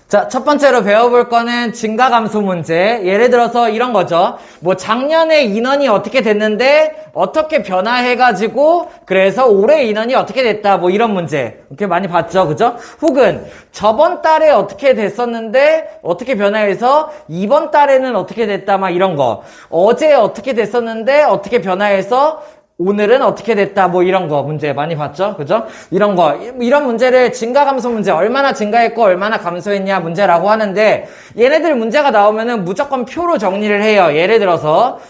자, 첫 번째로 배워볼 거는 증가감소 문제. 예를 들어서 이런 거죠. 뭐 작년에 인원이 어떻게 됐는데 어떻게 변화해가지고 그래서 올해 인원이 어떻게 됐다. 뭐 이런 문제. 이렇게 많이 봤죠. 그죠? 혹은 저번 달에 어떻게 됐었는데 어떻게 변화해서 이번 달에는 어떻게 됐다. 막 이런 거. 어제 어떻게 됐었는데 어떻게 변화해서 오늘은 어떻게 됐다 뭐 이런 거 문제 많이 봤죠? 그죠? 이런 거 이런 문제를 증가감소 문제 얼마나 증가했고 얼마나 감소했냐 문제라고 하는데 얘네들 문제가 나오면은 무조건 표로 정리를 해요. 예를 들어서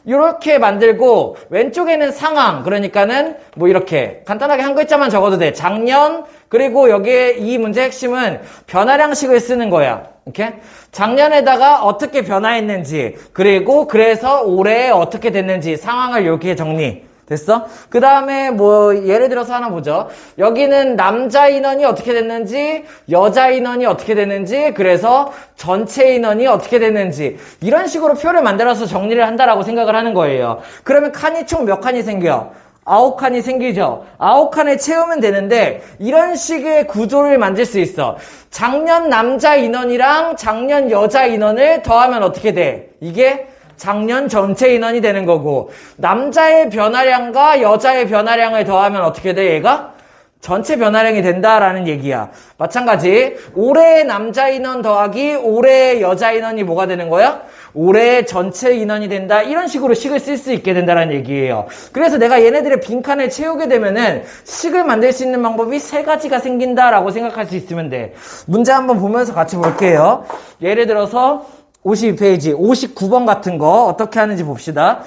이렇게 만들고 왼쪽에는 상황 그러니까는 뭐 이렇게 간단하게 한 글자만 적어도 돼. 작년 그리고 여기에 이 문제 핵심은 변화량식을 쓰는 거야. 이렇게 작년에다가 어떻게 변화했는지 그리고 그래서 올해 어떻게 됐는지 상황을 이렇게 정리 됐어? 그 다음에 뭐 예를 들어서 하나 보죠. 여기는 남자 인원이 어떻게 됐는지 여자 인원이 어떻게 됐는지 그래서 전체 인원이 어떻게 됐는지 이런 식으로 표를 만들어서 정리를 한다라고 생각을 하는 거예요. 그러면 칸이 총 몇 칸이 생겨? 9칸이 생기죠. 9칸을 채우면 되는데 이런 식의 구조를 만들 수 있어. 작년 남자 인원이랑 작년 여자 인원을 더하면 어떻게 돼? 이게 작년 전체 인원이 되는 거고 남자의 변화량과 여자의 변화량을 더하면 어떻게 돼? 얘가 전체 변화량이 된다라는 얘기야. 마찬가지 올해의 남자 인원 더하기 올해의 여자 인원이 뭐가 되는 거야? 올해의 전체 인원이 된다. 이런 식으로 식을 쓸 수 있게 된다는 얘기예요. 그래서 내가 얘네들의 빈칸을 채우게 되면은 식을 만들 수 있는 방법이 세 가지가 생긴다라고 생각할 수 있으면 돼. 문제 한번 보면서 같이 볼게요. 예를 들어서 52페이지 59번 같은 거 어떻게 하는지 봅시다.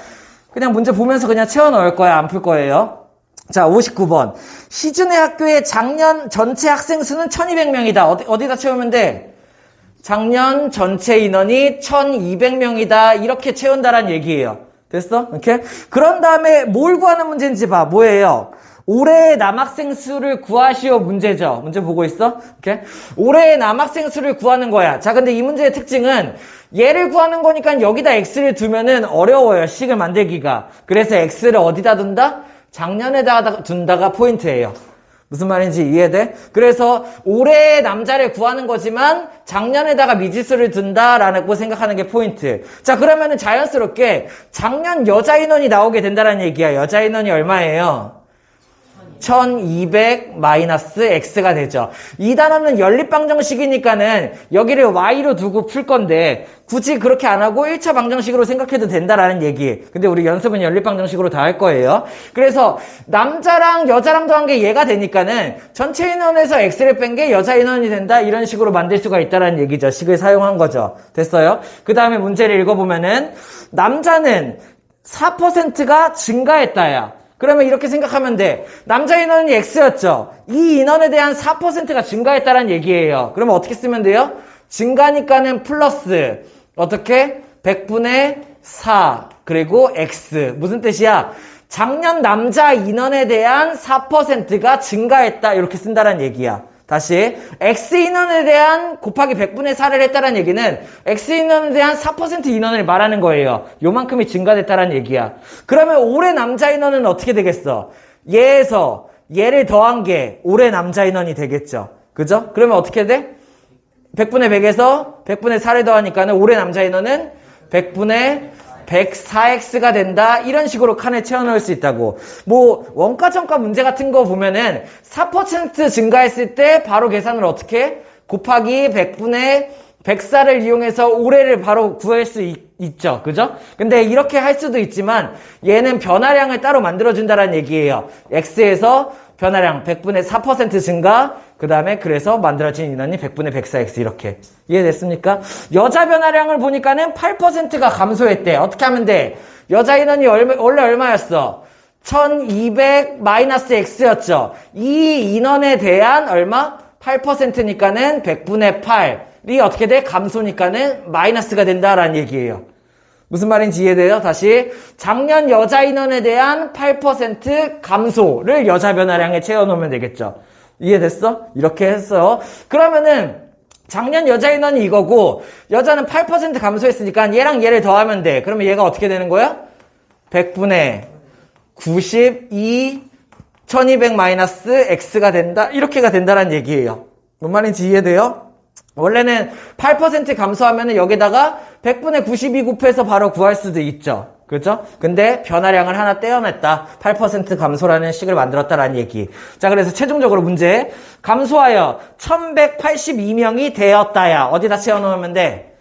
그냥 문제 보면서 그냥 채워 넣을 거야. 안 풀 거예요. 자, 59번. 시준의 학교의 작년 전체 학생 수는 1200명이다. 어디다 채우면 돼? 작년 전체 인원이 1200명이다. 이렇게 채운다란 얘기예요. 됐어? 이렇게? 그런 다음에 뭘 구하는 문제인지 봐. 뭐예요? 올해의 남학생 수를 구하시오 문제죠. 문제 보고 있어? 이렇게? 올해의 남학생 수를 구하는 거야. 자, 근데 이 문제의 특징은 얘를 구하는 거니까 여기다 x를 두면은 어려워요. 식을 만들기가. 그래서 x를 어디다 둔다? 작년에다 둔다가 포인트예요. 무슨 말인지 이해돼? 그래서 올해의 남자를 구하는 거지만 작년에다가 미지수를 둔다라고 생각하는 게 포인트. 자, 그러면은 자연스럽게 작년 여자 인원이 나오게 된다는 얘기야. 여자 인원이 얼마예요? 1200 마이너스 x가 되죠. 이 단어는 연립방정식이니까는 여기를 y로 두고 풀 건데 굳이 그렇게 안 하고 1차 방정식으로 생각해도 된다라는 얘기. 근데 우리 연습은 연립방정식으로 다 할 거예요. 그래서 남자랑 여자랑 더한 게 얘가 되니까는 전체 인원에서 x를 뺀 게 여자 인원이 된다. 이런 식으로 만들 수가 있다라는 얘기죠. 식을 사용한 거죠. 됐어요? 그 다음에 문제를 읽어보면은 남자는 4%가 증가했다야. 그러면 이렇게 생각하면 돼. 남자 인원이 x였죠. 이 인원에 대한 4%가 증가했다는 얘기예요. 그러면 어떻게 쓰면 돼요? 증가니까는 플러스 어떻게? 100분의 4 그리고 x. 무슨 뜻이야? 작년 남자 인원에 대한 4%가 증가했다. 이렇게 쓴다는 얘기야. 다시 X인원에 대한 곱하기 100분의 4를 했다는 얘기는 X인원에 대한 4% 인원을 말하는 거예요. 요만큼이 증가됐다는 얘기야. 그러면 올해 남자 인원은 어떻게 되겠어? 얘에서 얘를 더한 게 올해 남자 인원이 되겠죠. 그죠? 그러면 어떻게 돼? 100분의 100에서 100분의 4를 더하니까는 올해 남자 인원은 100분의 104x가 된다. 이런 식으로 칸에 채워 넣을 수 있다고. 뭐 원가 전가 문제 같은 거 보면은 4% 증가했을 때 바로 계산을 어떻게 해? 곱하기 100분의 104를 이용해서 올해를 바로 구할 수 있죠. 그죠? 근데 이렇게 할 수도 있지만 얘는 변화량을 따로 만들어준다는 얘기예요. x에서 변화량 100분의 4% 증가, 그 다음에 그래서 만들어진 인원이 100분의 104x 이렇게. 이해됐습니까? 여자 변화량을 보니까는 8%가 감소했대. 어떻게 하면 돼? 여자 인원이 원래 얼마였어? 1200 마이너스 x였죠. 이 인원에 대한 얼마? 8%니까는 100분의 8이 어떻게 돼? 감소니까는 마이너스가 된다라는 얘기예요. 무슨 말인지 이해돼요? 다시 작년 여자 인원에 대한 8% 감소를 여자 변화량에 채워놓으면 되겠죠. 이해됐어? 이렇게 했어. 그러면은 작년 여자 인원이 이거고 여자는 8% 감소했으니까 얘랑 얘를 더하면 돼. 그러면 얘가 어떻게 되는 거야? 100분의 92 1200 마이너스 x가 된다. 이렇게가 된다는 얘기예요. 뭔 말인지 이해돼요? 원래는 8% 감소하면은 여기다가 100분의 92 곱해서 바로 구할 수도 있죠. 그죠? 근데 변화량을 하나 떼어냈다. 8% 감소라는 식을 만들었다라는 얘기. 자, 그래서 최종적으로 문제. 감소하여 1182명이 되었다야. 어디다 채워놓으면 돼?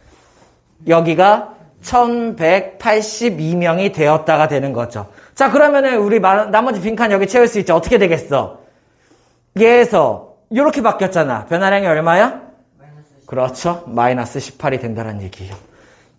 여기가 1182명이 되었다가 되는 거죠. 자, 그러면은 우리 나머지 빈칸 여기 채울 수 있죠. 어떻게 되겠어? 얘에서 이렇게 바뀌었잖아. 변화량이 얼마야? 그렇죠. 마이너스 18이 된다는 얘기예요.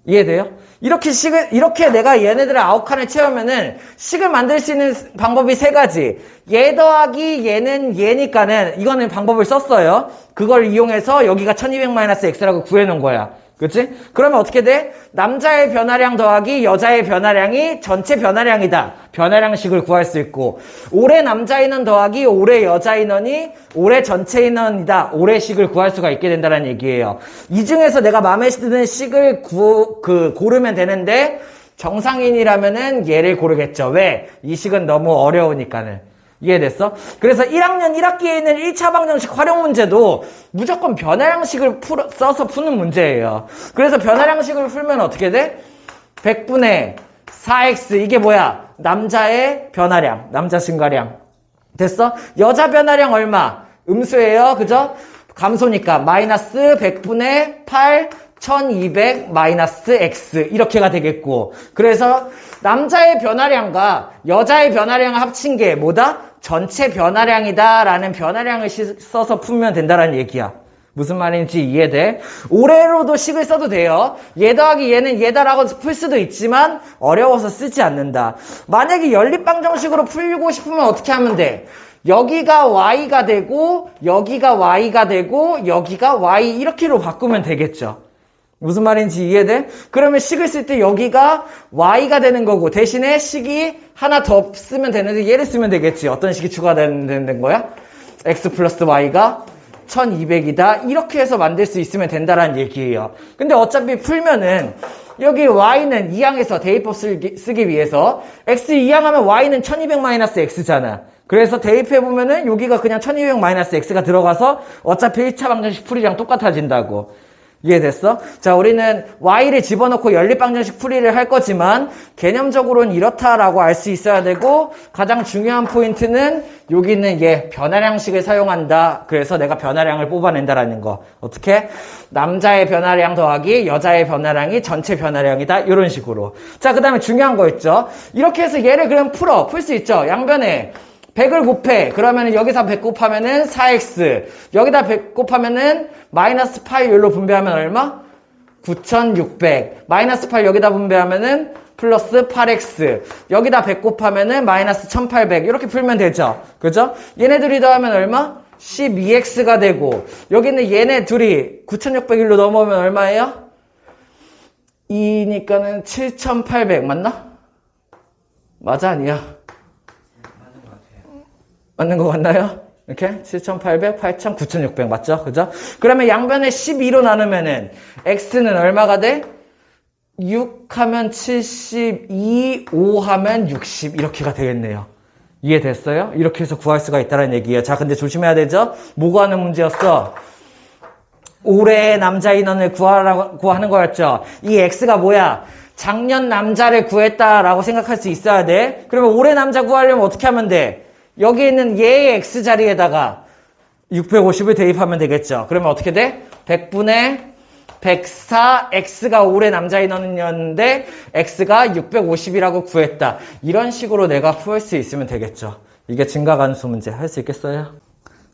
이해돼요? 이렇게 내가 얘네들의 아웃칸을 채우면은 식을 만들 수 있는 방법이 세 가지. 얘 더하기 얘는 얘니까는 이거는 방법을 썼어요. 그걸 이용해서 여기가 1200-x라고 구해놓은 거야. 그치? 그러면 어떻게 돼? 남자의 변화량 더하기 여자의 변화량이 전체 변화량이다. 변화량식을 구할 수 있고, 올해 남자 인원 더하기 올해 여자 인원이 올해 전체 인원이다. 올해식을 구할 수가 있게 된다는 얘기예요. 이 중에서 내가 마음에 드는 식을 고르면 되는데, 정상인이라면은 얘를 고르겠죠. 왜? 이 식은 너무 어려우니까는. 이해됐어? 그래서 1학년 1학기에 있는 1차 방정식 활용 문제도 무조건 변화량식을 써서 푸는 문제예요. 그래서 변화량식을 풀면 어떻게 돼? 100분의 4x 이게 뭐야? 남자의 변화량, 남자 증가량. 됐어? 여자 변화량 얼마? 음수예요. 그죠? 감소니까 마이너스 100분의 8 1200 마이너스 x 이렇게가 되겠고, 그래서 남자의 변화량과 여자의 변화량을 합친 게 뭐다? 전체 변화량이다 라는 변화량을 써서 풀면 된다는 얘기야. 무슨 말인지 이해돼? 올해로도 식을 써도 돼요. 얘 더하기 얘는 얘다라고 풀 수도 있지만 어려워서 쓰지 않는다. 만약에 연립방정식으로 풀고 싶으면 어떻게 하면 돼? 여기가 y가 되고 여기가 y가 되고 여기가 y 이렇게로 바꾸면 되겠죠. 무슨 말인지 이해돼? 그러면 식을 쓸 때 여기가 y가 되는 거고, 대신에 식이 하나 더 쓰면 되는데 얘를 쓰면 되겠지. 어떤 식이 추가되는 거야? x 플러스 y가 1200이다. 이렇게 해서 만들 수 있으면 된다라는 얘기예요. 근데 어차피 풀면은 여기 y는 2항에서 대입법 쓰기 위해서 x 2항하면 y는 1200-x잖아. 그래서 대입해보면은 여기가 그냥 1200-x가 들어가서 어차피 1차 방정식 풀이랑 똑같아진다고. 이해됐어? 자, 우리는 y를 집어넣고 연립방정식 풀이를 할 거지만 개념적으로는 이렇다라고 알 수 있어야 되고, 가장 중요한 포인트는 여기는 얘 변화량식을 사용한다. 그래서 내가 변화량을 뽑아낸다라는 거. 어떻게? 남자의 변화량 더하기 여자의 변화량이 전체 변화량이다. 이런 식으로. 자, 그 다음에 중요한 거 있죠? 이렇게 해서 얘를 그럼 풀 수 있죠? 양변에 100을 곱해. 그러면 여기서 100 곱하면은 4x. 여기다 100 곱하면은 마이너스 8 여기로 분배하면 얼마? 9600. 마이너스 8 여기다 분배하면은 플러스 8x. 여기다 100 곱하면은 마이너스 1800. 이렇게 풀면 되죠. 그죠? 얘네 둘이 더하면 얼마? 12x가 되고, 여기는 얘네 둘이 9601로 넘어오면 얼마예요? 2니까는 7800. 맞나? 맞아, 아니야? 맞는 거 같나요? 이렇게 7,800, 8,000, 9,600 맞죠? 그죠? 그러면 양변에 12로 나누면은 x는 얼마가 돼? 6 하면 72, 5 하면 60 이렇게가 되겠네요. 이해됐어요? 이렇게 해서 구할 수가 있다는 얘기예요. 자, 근데 조심해야 되죠? 뭐 구하는 문제였어? 올해 남자 인원을 구하는 거였죠? 이 x가 뭐야? 작년 남자를 구했다라고 생각할 수 있어야 돼. 그러면 올해 남자 구하려면 어떻게 하면 돼? 여기 있는 얘의 x자리에다가 650을 대입하면 되겠죠. 그러면 어떻게 돼? 100분의 104, x가 올해 남자 인원이었는데 x가 650이라고 구했다. 이런 식으로 내가 풀 수 있으면 되겠죠. 이게 증가관수 문제 할 수 있겠어요?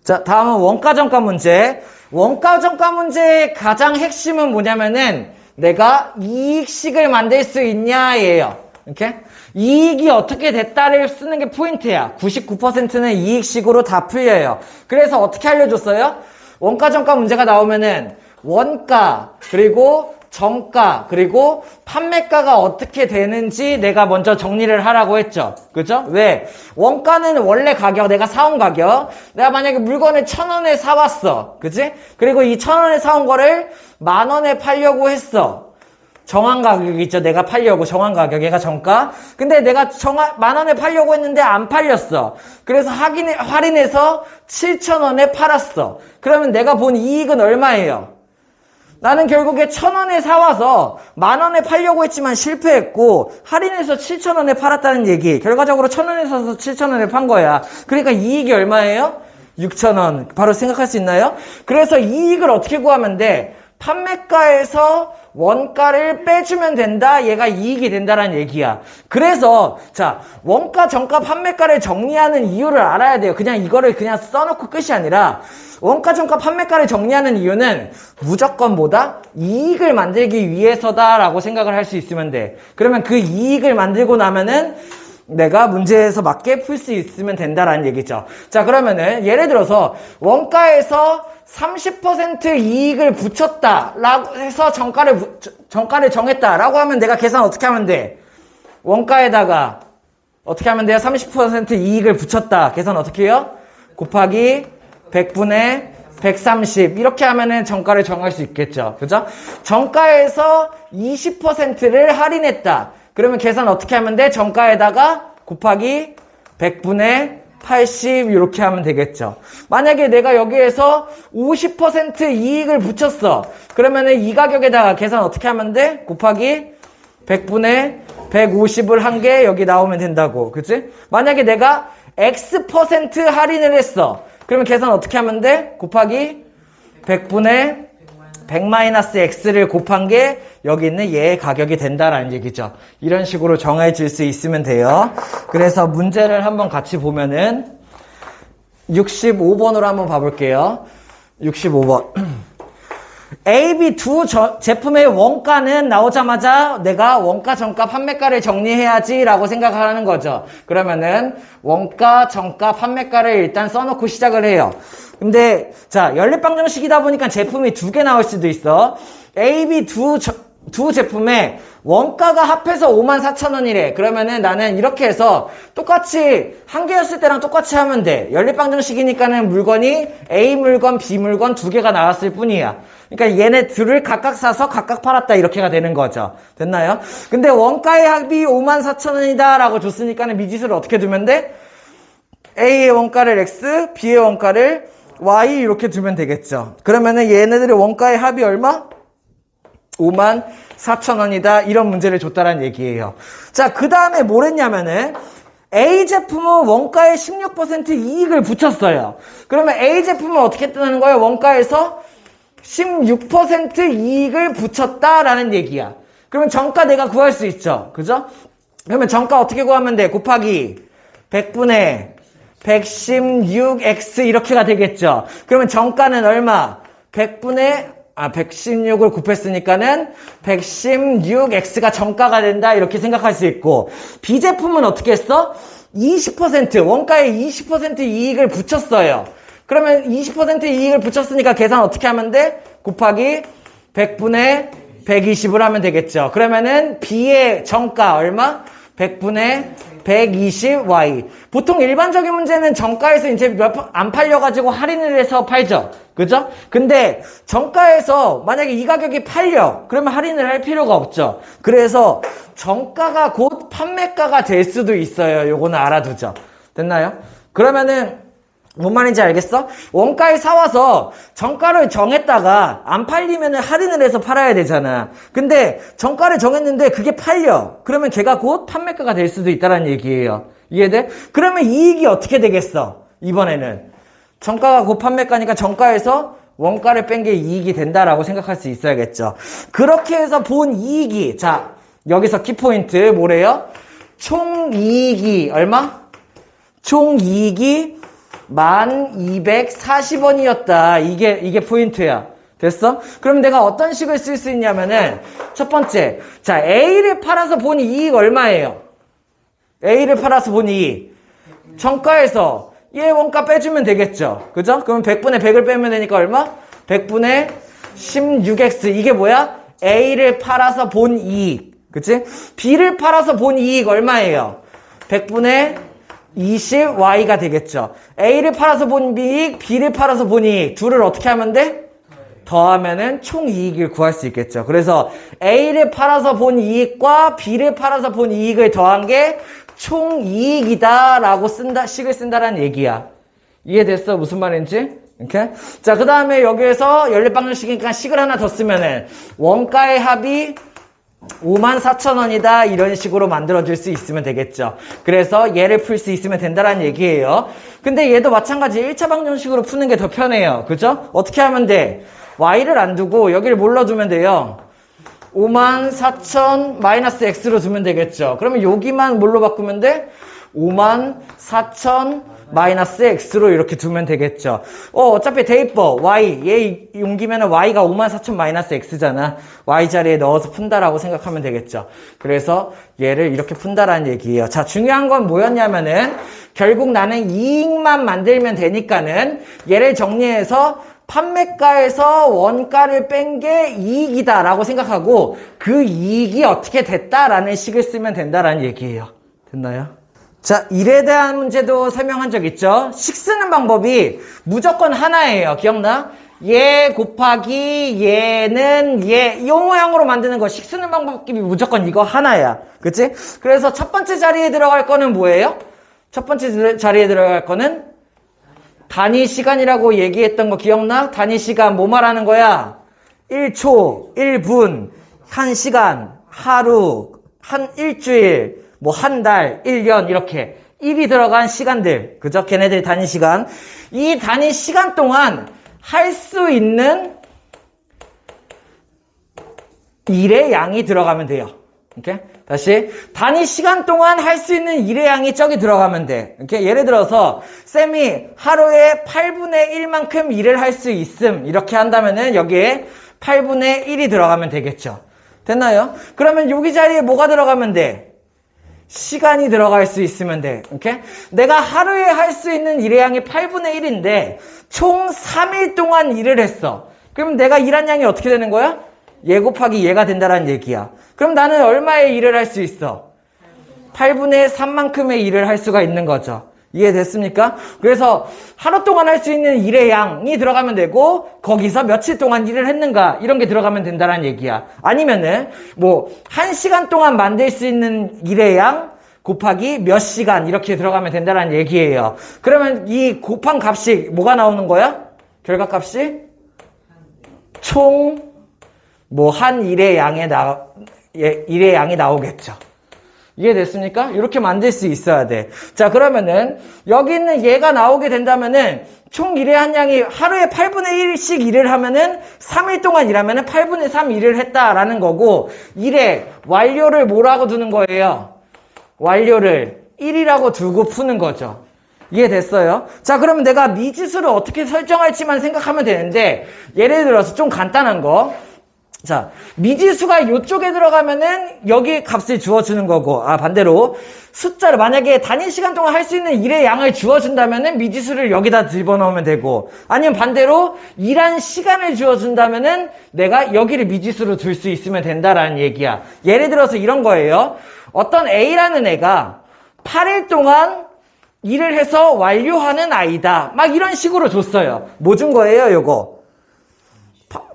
자, 다음은 원가정가 문제. 원가정가 문제의 가장 핵심은 뭐냐면은 내가 이익식을 만들 수 있냐예요. 이렇게? 이익이 어떻게 됐다를 쓰는 게 포인트야. 99%는 이익식으로 다 풀려요. 그래서 어떻게 알려줬어요? 원가 정가 문제가 나오면은 원가, 그리고 정가, 그리고 판매가가 어떻게 되는지 내가 먼저 정리를 하라고 했죠. 그죠? 왜? 원가는 원래 가격, 내가 사온 가격. 내가 만약에 물건을 1,000원에 사왔어. 그지? 그리고 이 1,000원에 사온 거를 10,000원에 팔려고 했어. 정한 가격이 있죠. 내가 팔려고 정한 가격, 얘가 정가. 근데 내가 10,000원에 팔려고 했는데 안 팔렸어. 그래서 할인해서 7,000원에 팔았어. 그러면 내가 본 이익은 얼마예요? 나는 결국에 1,000원에 사와서 10,000원에 팔려고 했지만 실패했고 할인해서 7,000원에 팔았다는 얘기. 결과적으로 1,000원에 사서 7,000원에 판 거야. 그러니까 이익이 얼마예요? 6,000원. 바로 생각할 수 있나요? 그래서 이익을 어떻게 구하면 돼? 판매가에서 원가를 빼주면 된다. 얘가 이익이 된다라는 얘기야. 그래서 자, 원가, 정가, 판매가를 정리하는 이유를 알아야 돼요. 그냥 이거를 그냥 써놓고 끝이 아니라 원가, 정가, 판매가를 정리하는 이유는 무조건 뭐다? 이익을 만들기 위해서다라고 생각을 할 수 있으면 돼. 그러면 그 이익을 만들고 나면은 내가 문제에서 맞게 풀 수 있으면 된다라는 얘기죠. 자, 그러면은 예를 들어서 원가에서 30% 이익을 붙였다라고 해서 정가를 정했다라고 하면 내가 계산 어떻게 하면 돼? 원가에다가 어떻게 하면 돼요? 30% 이익을 붙였다. 계산 어떻게 해요? 곱하기 100분의 130 이렇게 하면은 정가를 정할 수 있겠죠. 그죠? 정가에서 20%를 할인했다. 그러면 계산 어떻게 하면 돼? 정가에다가 곱하기 100분의 80 이렇게 하면 되겠죠. 만약에 내가 여기에서 50% 이익을 붙였어. 그러면은 이 가격에다가 계산 어떻게 하면 돼? 곱하기 100분의 150을 한 게 여기 나오면 된다고. 그치? 만약에 내가 X% 할인을 했어. 그러면 계산 어떻게 하면 돼? 곱하기 100분의 100-x를 곱한 게 여기 있는 얘의 가격이 된다라는 얘기죠. 이런 식으로 정해질 수 있으면 돼요. 그래서 문제를 한번 같이 보면은 65번으로 한번 봐볼게요. 65번. A, B 두 제품의 원가는 나오자마자 내가 원가, 정가, 판매가를 정리해야지 라고 생각하는 거죠. 그러면은 원가, 정가, 판매가를 일단 써놓고 시작을 해요. 근데 자, 연립방정식이다 보니까 제품이 두 개 나올 수도 있어. A, B 두 제품의 원가가 합해서 54,000원이래. 그러면은 나는 이렇게 해서 똑같이 한 개였을 때랑 똑같이 하면 돼. 연립방정식이니까는 물건이 A 물건, B 물건 두 개가 나왔을 뿐이야. 그러니까 얘네 둘을 각각 사서 각각 팔았다 이렇게가 되는 거죠. 됐나요? 근데 원가의 합이 54,000원이다 라고 줬으니까는 미지수를 어떻게 두면 돼? A의 원가를 X, B의 원가를 Y 이렇게 두면 되겠죠. 그러면은 얘네들의 원가의 합이 얼마? 54,000원이다. 이런 문제를 줬다라는 얘기예요. 자, 그 다음에 뭘 했냐면은 A 제품은 원가에 16% 이익을 붙였어요. 그러면 A 제품은 어떻게 뜨는 거예요? 원가에서 16% 이익을 붙였다라는 얘기야. 그러면 정가 내가 구할 수 있죠. 그죠? 그러면 정가 어떻게 구하면 돼? 곱하기 100분의 116x 이렇게가 되겠죠. 그러면 정가는 얼마? 116을 곱했으니까는 116x가 정가가 된다 이렇게 생각할 수 있고, B 제품은 어떻게 했어? 20% 원가에 20% 이익을 붙였어요. 그러면 20% 이익을 붙였으니까 계산 어떻게 하면 돼? 곱하기 100분의 120을 하면 되겠죠. 그러면은 B의 정가 얼마? 100분의 120y. 보통 일반적인 문제는 정가에서 이제 안 팔려가지고 할인을 해서 팔죠. 그죠? 근데 정가에서 만약에 이 가격이 팔려. 그러면 할인을 할 필요가 없죠. 그래서 정가가 곧 판매가가 될 수도 있어요. 요거는 알아두죠. 됐나요? 그러면은 뭔 말인지 알겠어? 원가에 사와서 정가를 정했다가 안 팔리면 할인을 해서 팔아야 되잖아. 근데 정가를 정했는데 그게 팔려. 그러면 걔가 곧 판매가가 될 수도 있다는 얘기예요. 이해돼? 그러면 이익이 어떻게 되겠어? 이번에는 정가가 곧 판매가니까 정가에서 원가를 뺀 게 이익이 된다라고 생각할 수 있어야겠죠. 그렇게 해서 본 이익이, 자, 여기서 키포인트 뭐래요? 총이익이 얼마? 총이익이 1240원이었다. 이게 포인트야. 됐어? 그럼 내가 어떤 식을 쓸 수 있냐면은, 첫 번째, 자, A를 팔아서 본 이익 얼마예요? A를 팔아서 본 이익. 정가에서 얘 원가 빼주면 되겠죠. 그죠? 그럼 100분의 100을 빼면 되니까 얼마? 100분의 16x. 이게 뭐야? A를 팔아서 본 이익. 그치? B를 팔아서 본 이익 얼마예요? 100분의 20y가 되겠죠. A를 팔아서 본 이익, B를 팔아서 본 이익. 둘을 어떻게 하면 돼? 더하면은 총 이익을 구할 수 있겠죠. 그래서 A를 팔아서 본 이익과 B를 팔아서 본 이익을 더한 게 총 이익이다 라고 식을 쓴다라는 얘기야. 이해됐어? 무슨 말인지? 이렇게. 자, 그 다음에 여기에서 연립방정식이니까 식을 하나 더 쓰면은 원가의 합이 54,000원이다. 이런 식으로 만들어줄 수 있으면 되겠죠. 그래서 얘를 풀 수 있으면 된다라는 얘기예요. 근데 얘도 마찬가지 1차 방정식으로 푸는 게 더 편해요. 그죠? 어떻게 하면 돼? y를 안 두고 여기를 뭘로 두면 돼요? 54,000 마이너스 x로 두면 되겠죠. 그러면 여기만 뭘로 바꾸면 돼? 54,000 마이너스 x로 이렇게 두면 되겠죠. 어차피 대입법 y 얘 옮기면 y가 54,000 마이너스 x잖아. y 자리에 넣어서 푼다라고 생각하면 되겠죠. 그래서 얘를 이렇게 푼다라는 얘기예요. 자, 중요한 건 뭐였냐면은 결국 나는 이익만 만들면 되니까는 얘를 정리해서 판매가에서 원가를 뺀 게 이익이다라고 생각하고 그 이익이 어떻게 됐다라는 식을 쓰면 된다라는 얘기예요. 됐나요? 자, 일에 대한 문제도 설명한 적 있죠? 식 쓰는 방법이 무조건 하나예요. 기억나? 얘 곱하기 얘는 얘, 이 모양으로 만드는 거 식 쓰는 방법이 무조건 이거 하나야. 그치? 그래서 첫 번째 자리에 들어갈 거는 뭐예요? 첫 번째 자리에 들어갈 거는 단위 시간이라고 얘기했던 거 기억나? 단위 시간 뭐 말하는 거야? 1초, 1분, 1시간, 하루, 한 일주일, 뭐 한 달, 1년 이렇게 1이 들어간 시간들. 그죠? 걔네들 단위 시간. 이 단위 시간 동안 할 수 있는 일의 양이 들어가면 돼요. 이렇게 다시 단위 시간 동안 할 수 있는 일의 양이 저기 들어가면 돼. 이렇게 예를 들어서 쌤이 하루에 8분의 1만큼 일을 할 수 있음 이렇게 한다면은 여기에 8분의 1이 들어가면 되겠죠. 됐나요? 그러면 여기 자리에 뭐가 들어가면 돼? 시간이 들어갈 수 있으면 돼. 오케이? 내가 하루에 할 수 있는 일의 양이 8분의 1인데 총 3일 동안 일을 했어. 그럼 내가 일한 양이 어떻게 되는 거야? 얘 곱하기 얘가 된다라는 얘기야. 그럼 나는 얼마의 일을 할 수 있어? 8분의 3만큼의 일을 할 수가 있는 거죠. 이해됐습니까? 그래서 하루 동안 할 수 있는 일의 양이 들어가면 되고 거기서 며칠 동안 일을 했는가 이런 게 들어가면 된다는 얘기야. 아니면은 뭐 1시간 동안 만들 수 있는 일의 양 곱하기 몇 시간 이렇게 들어가면 된다는 얘기예요. 그러면 이 곱한 값이 뭐가 나오는 거야? 결과값이 총 뭐 한 일의 양이 나오겠죠. 이해됐습니까? 이렇게 만들 수 있어야 돼. 자, 그러면은 여기 있는 얘가 나오게 된다면은 총 일의 한 양이 하루에 8분의 1씩 일을 하면은 3일 동안 일하면은 8분의 3 일을 했다라는 거고 일의 완료를 뭐라고 두는 거예요? 완료를 1이라고 두고 푸는 거죠. 이해됐어요? 자, 그러면 내가 미지수를 어떻게 설정할지만 생각하면 되는데 예를 들어서 좀 간단한 거. 자, 미지수가 이쪽에 들어가면은 여기 값을 주어주는 거고, 반대로 숫자를 만약에 단위 시간 동안 할 수 있는 일의 양을 주어준다면은 미지수를 여기다 집어넣으면 되고, 아니면 반대로 일한 시간을 주어준다면은 내가 여기를 미지수로 둘 수 있으면 된다라는 얘기야. 예를 들어서 이런 거예요. 어떤 A라는 애가 8일 동안 일을 해서 완료하는 아이다. 막 이런 식으로 줬어요. 뭐 준 거예요, 요거?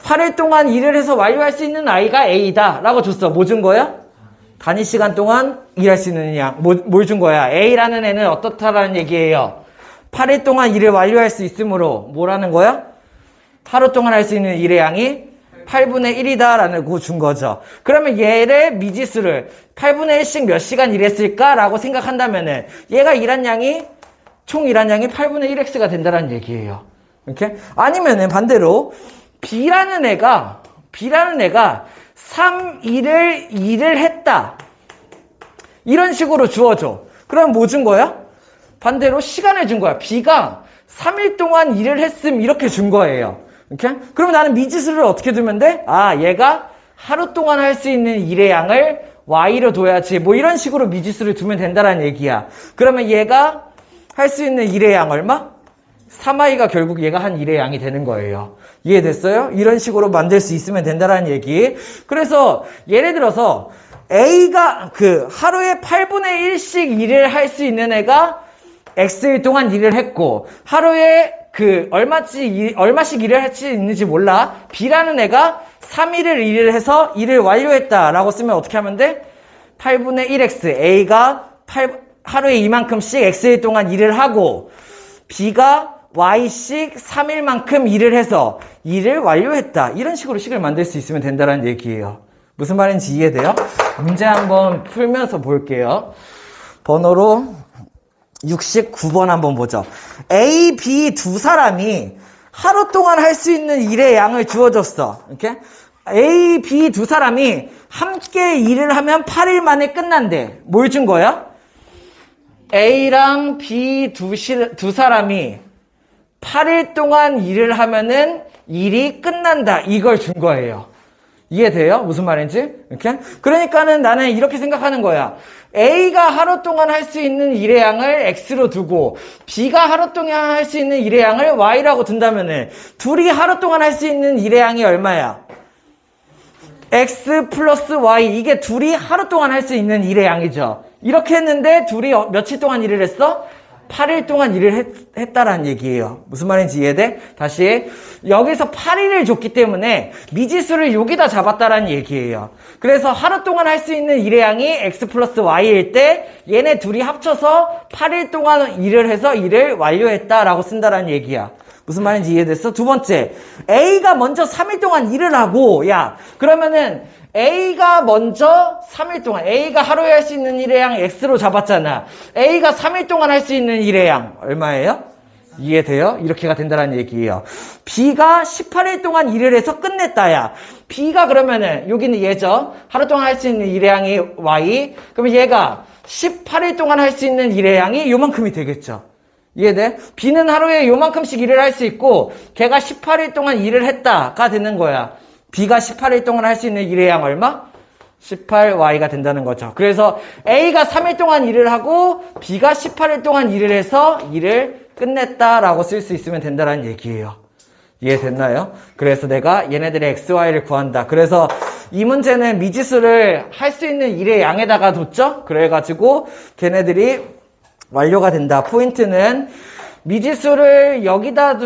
8일 동안 일을 해서 완료할 수 있는 아이가 A다 라고 줬어. 뭐 준 거야? 단위 시간 동안 일할 수 있는 양. 뭘 준 거야? A라는 애는 어떻다라는 얘기예요. 8일 동안 일을 완료할 수 있으므로 뭐라는 거야? 하루 동안 할 수 있는 일의 양이 8분의 1이다 라는 거 준 거죠. 그러면 얘를 미지수를 8분의 1씩 몇 시간 일했을까? 라고 생각한다면은 얘가 일한 양이 총 일한 양이 8분의 1x가 된다는 얘기예요. 이렇게? 아니면은 반대로 B라는 애가 3일을 일을 했다. 이런 식으로 주어줘. 그럼 뭐 준 거야? 반대로 시간을 준 거야. B가 3일 동안 일을 했음 이렇게 준 거예요. 이렇게? 그럼 나는 미지수를 어떻게 두면 돼? 얘가 하루 동안 할 수 있는 일의 양을 Y로 둬야지. 뭐 이런 식으로 미지수를 두면 된다는 얘기야. 그러면 얘가 할 수 있는 일의 양 얼마? 3i가 결국 얘가 한 일의 양이 되는 거예요. 이해됐어요? 이런 식으로 만들 수 있으면 된다는 얘기. 그래서 예를 들어서 A가 하루에 8분의 1씩 일을 할 수 있는 애가 X일 동안 일을 했고 하루에 얼마씩 일을 할 수 있는지 몰라. B라는 애가 3일을 일을 해서 일을 완료했다라고 쓰면 어떻게 하면 돼? 8분의 1X A가 하루에 이만큼씩 X일 동안 일을 하고 B가 y씩 3일만큼 일을 해서 일을 완료했다. 이런 식으로 식을 만들 수 있으면 된다는 얘기예요. 무슨 말인지 이해돼요? 문제 한번 풀면서 볼게요. 번호로 69번 한번 보죠. A, B 두 사람이 하루 동안 할 수 있는 일의 양을 주어줬어. 이렇게 A, B 두 사람이 함께 일을 하면 8일 만에 끝난대. 뭘 준 거야? A랑 B 두 사람이 8일 동안 일을 하면은 일이 끝난다. 이걸 준 거예요. 이해돼요? 무슨 말인지? 이렇게? 그러니까는 나는 이렇게 생각하는 거야. A가 하루 동안 할 수 있는 일의 양을 X로 두고 B가 하루 동안 할 수 있는 일의 양을 Y라고 둔다면은 둘이 하루 동안 할 수 있는 일의 양이 얼마야? X 플러스 Y. 이게 둘이 하루 동안 할 수 있는 일의 양이죠. 이렇게 했는데 둘이 며칠 동안 일을 했어? 8일 동안 일을 했다라는 얘기예요. 무슨 말인지 이해돼? 다시 여기서 8일을 줬기 때문에 미지수를 여기다 잡았다라는 얘기예요. 그래서 하루 동안 할 수 있는 일의 양이 X 플러스 Y일 때 얘네 둘이 합쳐서 8일 동안 일을 해서 일을 완료했다라고 쓴다라는 얘기야. 무슨 말인지 이해됐어? 두 번째, A가 먼저 3일 동안 일을 하고, 야, 그러면은 A가 먼저 3일 동안, A가 하루에 할 수 있는 일의 양 X로 잡았잖아. A가 3일 동안 할 수 있는 일의 양 얼마예요? 이해돼요? 이렇게가 된다는 얘기예요. B가 18일 동안 일을 해서 끝냈다, 야. B가 그러면은, 여기는 얘죠? 하루 동안 할 수 있는 일의 양이 Y. 그러면 얘가 18일 동안 할 수 있는 일의 양이 요만큼이 되겠죠. 이해돼? B는 하루에 요만큼씩 일을 할 수 있고 걔가 18일 동안 일을 했다가 되는 거야. B가 18일 동안 할 수 있는 일의 양 얼마? 18Y가 된다는 거죠. 그래서 A가 3일 동안 일을 하고 B가 18일 동안 일을 해서 일을 끝냈다라고 쓸 수 있으면 된다는 얘기예요. 이해됐나요? 그래서 내가 얘네들의 XY를 구한다. 그래서 이 문제는 미지수를 할 수 있는 일의 양에다가 뒀죠? 그래가지고 걔네들이 완료가 된다. 포인트는 미지수를 여기다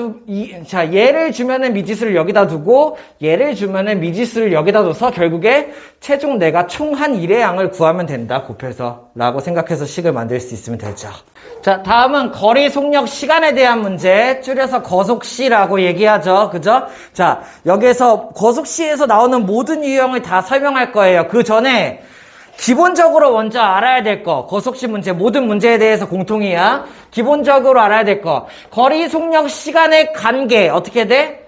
얘를 주면은 미지수를 여기다 두고 얘를 주면은 미지수를 여기다 둬서 결국에 최종 내가 총 한 일의 양을 구하면 된다. 곱해서 라고 생각해서 식을 만들 수 있으면 되죠. 자, 다음은 거리, 속력, 시간에 대한 문제. 줄여서 거속시라고 얘기하죠. 그죠? 자, 여기에서 거속시에서 나오는 모든 유형을 다 설명할 거예요. 그 전에 기본적으로 먼저 알아야 될 거. 거속시 문제, 모든 문제에 대해서 공통이야. 기본적으로 알아야 될 거. 거리, 속력, 시간의 관계. 어떻게 돼?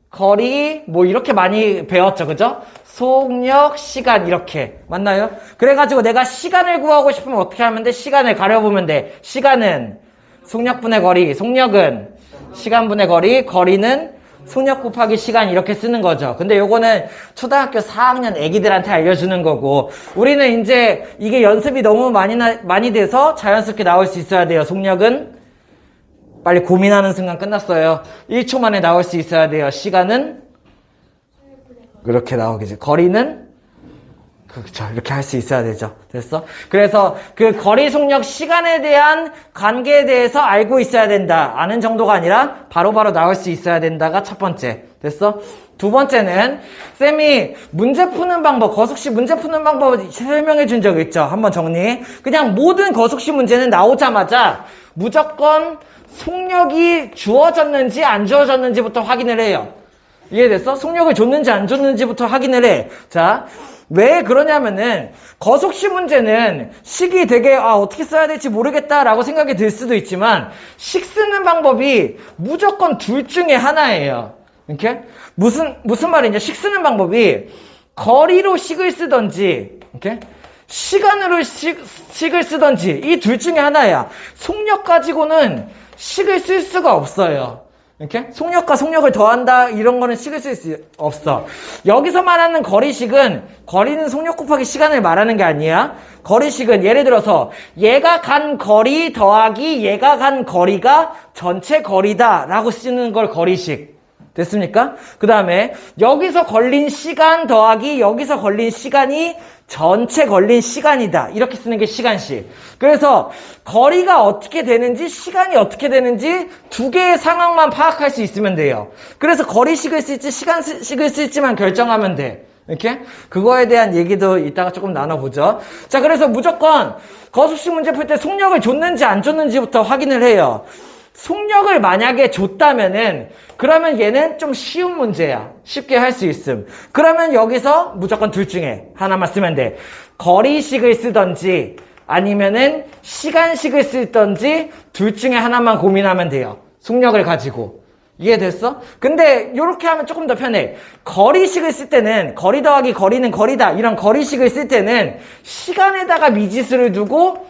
거리, 뭐 이렇게 많이 배웠죠. 그죠? 속력, 시간 이렇게. 맞나요? 그래가지고 내가 시간을 구하고 싶으면 어떻게 하면 돼? 시간을 가려보면 돼. 시간은 속력분의 거리, 속력은 시간분의 거리, 거리는 속력 곱하기 시간 이렇게 쓰는 거죠. 근데 요거는 초등학교 4학년 애기들한테 알려주는 거고 우리는 이제 이게 연습이 너무 많이 돼서 자연스럽게 나올 수 있어야 돼요. 속력은 빨리 고민하는 순간 끝났어요. 1초 만에 나올 수 있어야 돼요. 시간은 그렇게 나오겠지. 거리는 그렇죠. 이렇게 할 수 있어야 되죠. 됐어? 그래서 그 거리, 속력, 시간에 대한 관계에 대해서 알고 있어야 된다. 아는 정도가 아니라 바로바로 나올 수 있어야 된다가 첫 번째. 됐어? 두 번째는 쌤이 문제 푸는 방법, 거속시 문제 푸는 방법 설명해 준 적 있죠? 한번 정리. 그냥 모든 거속시 문제는 나오자마자 무조건 속력이 주어졌는지 안 주어졌는지부터 확인을 해요. 이해됐어? 속력을 줬는지 안 줬는지부터 확인을 해. 자, 왜 그러냐면은 거속시 문제는 식이 되게 어떻게 써야 될지 모르겠다라고 생각이 들 수도 있지만 식 쓰는 방법이 무조건 둘 중에 하나예요. 이렇게? 무슨 말이냐? 식 쓰는 방법이 거리로 식을 쓰던지 이렇게? 시간으로 식을 쓰던지 이 둘 중에 하나야. 속력 가지고는 식을 쓸 수가 없어요. 이렇게? 속력과 속력을 더한다 이런 거는 식을 쓸 수 없어. 여기서 말하는 거리식은 거리는 속력 곱하기 시간을 말하는 게 아니야. 거리식은 예를 들어서 얘가 간 거리 더하기 얘가 간 거리가 전체 거리다 라고 쓰는 걸 거리식. 됐습니까? 그 다음에 여기서 걸린 시간 더하기 여기서 걸린 시간이 전체 걸린 시간이다. 이렇게 쓰는 게 시간식. 그래서 거리가 어떻게 되는지 시간이 어떻게 되는지 두 개의 상황만 파악할 수 있으면 돼요. 그래서 거리식을 쓸지 시간식을 쓸지만 결정하면 돼. 이렇게? 그거에 대한 얘기도 이따가 조금 나눠보죠. 자, 그래서 무조건 거속식 문제 풀 때 속력을 줬는지 안 줬는지부터 확인을 해요. 속력을 만약에 줬다면은 그러면 얘는 좀 쉬운 문제야. 쉽게 할 수 있음. 그러면 여기서 무조건 둘 중에 하나만 쓰면 돼. 거리식을 쓰던지 아니면은 시간식을 쓰던지 둘 중에 하나만 고민하면 돼요. 속력을 가지고. 이해됐어? 근데 이렇게 하면 조금 더 편해. 거리식을 쓸 때는 거리 더하기 거리는 거리다 이런 거리식을 쓸 때는 시간에다가 미지수를 두고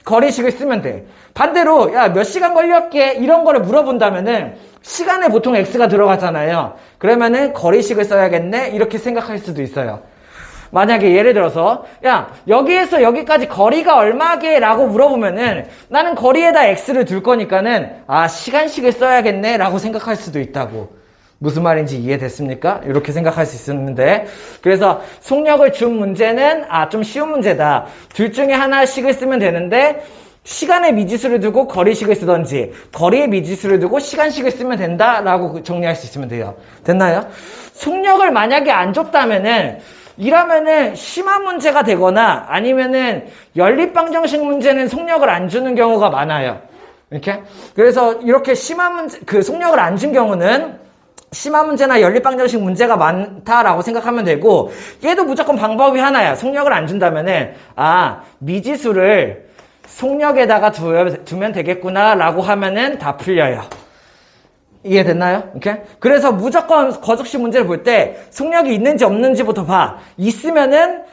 거리식을 쓰면 돼. 반대로 야 몇 시간 걸렸게 이런 거를 물어본다면은 시간에 보통 x가 들어가잖아요. 그러면은 거리식을 써야겠네 이렇게 생각할 수도 있어요. 만약에 예를 들어서 야 여기에서 여기까지 거리가 얼마게? 라고 물어보면은 나는 거리에다 x를 둘 거니까는 아 시간식을 써야겠네 라고 생각할 수도 있다고. 무슨 말인지 이해됐습니까? 이렇게 생각할 수 있는데 그래서 속력을 준 문제는 좀 쉬운 문제다. 둘 중에 하나씩을 쓰면 되는데 시간의 미지수를 두고 거리식을 쓰던지 거리의 미지수를 두고 시간식을 쓰면 된다라고 정리할 수 있으면 돼요. 됐나요? 속력을 만약에 안 줬다면은 이러면은 심한 문제가 되거나 아니면은 연립방정식 문제는 속력을 안 주는 경우가 많아요. 이렇게? 그래서 이렇게 심한 문제, 속력을 안 준 경우는 심한 문제나 연립방정식 문제가 많다라고 생각하면 되고 얘도 무조건 방법이 하나야. 속력을 안 준다면은 미지수를 속력에다가 두면 되겠구나 라고 하면은 다 풀려요. 이해됐나요? 이렇게? 그래서 무조건 거적식 문제를 볼 때 속력이 있는지 없는지부터 봐. 있으면은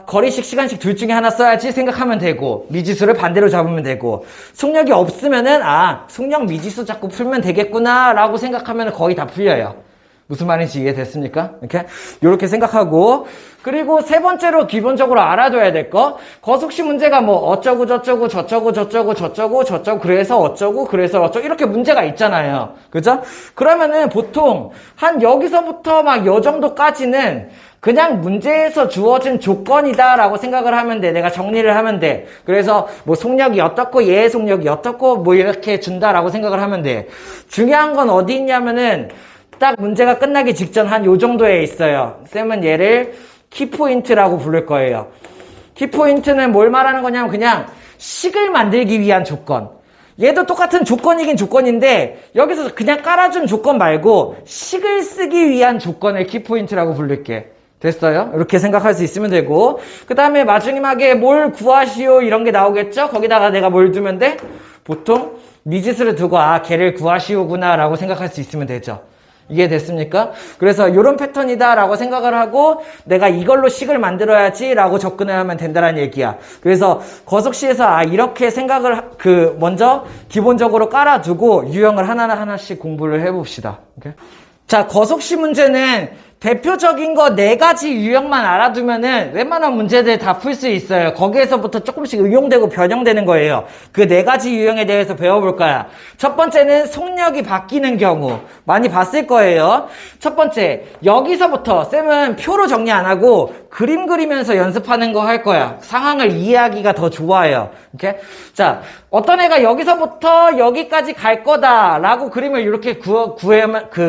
거리식, 시간식 둘 중에 하나 써야지 생각하면 되고 미지수를 반대로 잡으면 되고 속력이 없으면은 속력 미지수 잡고 풀면 되겠구나 라고 생각하면 거의 다 풀려요. 무슨 말인지 이해됐습니까? 이렇게 생각하고 그리고 세 번째로 기본적으로 알아둬야 될 거 거속식 문제가 뭐 어쩌고 저쩌고 저쩌고 저쩌고 저쩌고 저쩌고 그래서 어쩌고 이렇게 문제가 있잖아요. 그죠? 그러면은 보통 한 여기서부터 막 요 정도까지는 그냥 문제에서 주어진 조건이다 라고 생각을 하면 돼. 내가 정리를 하면 돼. 그래서 뭐 속력이 어떻고 얘의 속력이 어떻고 뭐 이렇게 준다라고 생각을 하면 돼. 중요한 건 어디 있냐면은 딱 문제가 끝나기 직전 한 요 정도에 있어요. 쌤은 얘를 키포인트라고 부를 거예요. 키포인트는 뭘 말하는 거냐면 그냥 식을 만들기 위한 조건. 얘도 똑같은 조건이긴 조건인데 여기서 그냥 깔아준 조건 말고 식을 쓰기 위한 조건을 키포인트라고 부를게. 됐어요? 이렇게 생각할 수 있으면 되고 그 다음에 마지막에 뭘 구하시오 이런 게 나오겠죠? 거기다가 내가 뭘 두면 돼? 보통 미지수를 두고 걔를 구하시오구나 라고 생각할 수 있으면 되죠. 이해됐습니까? 그래서 이런 패턴이다 라고 생각을 하고 내가 이걸로 식을 만들어야지 라고 접근을 하면 된다는 얘기야. 그래서 거속시에서 이렇게 생각을 먼저 기본적으로 깔아두고 유형을 하나씩 공부를 해봅시다. 오케이? 자, 거속시 문제는 대표적인 거 4가지 유형만 알아두면은 웬만한 문제들 다 풀 수 있어요. 거기에서부터 조금씩 응용되고 변형되는 거예요. 그 4가지 유형에 대해서 배워볼 거야. 첫 번째는 속력이 바뀌는 경우. 많이 봤을 거예요. 첫 번째, 여기서부터 쌤은 표로 정리 안 하고 그림 그리면서 연습하는 거 할 거야. 상황을 이해하기가 더 좋아요. 오케이? 자, 어떤 애가 여기서부터 여기까지 갈 거다라고 그림을 이렇게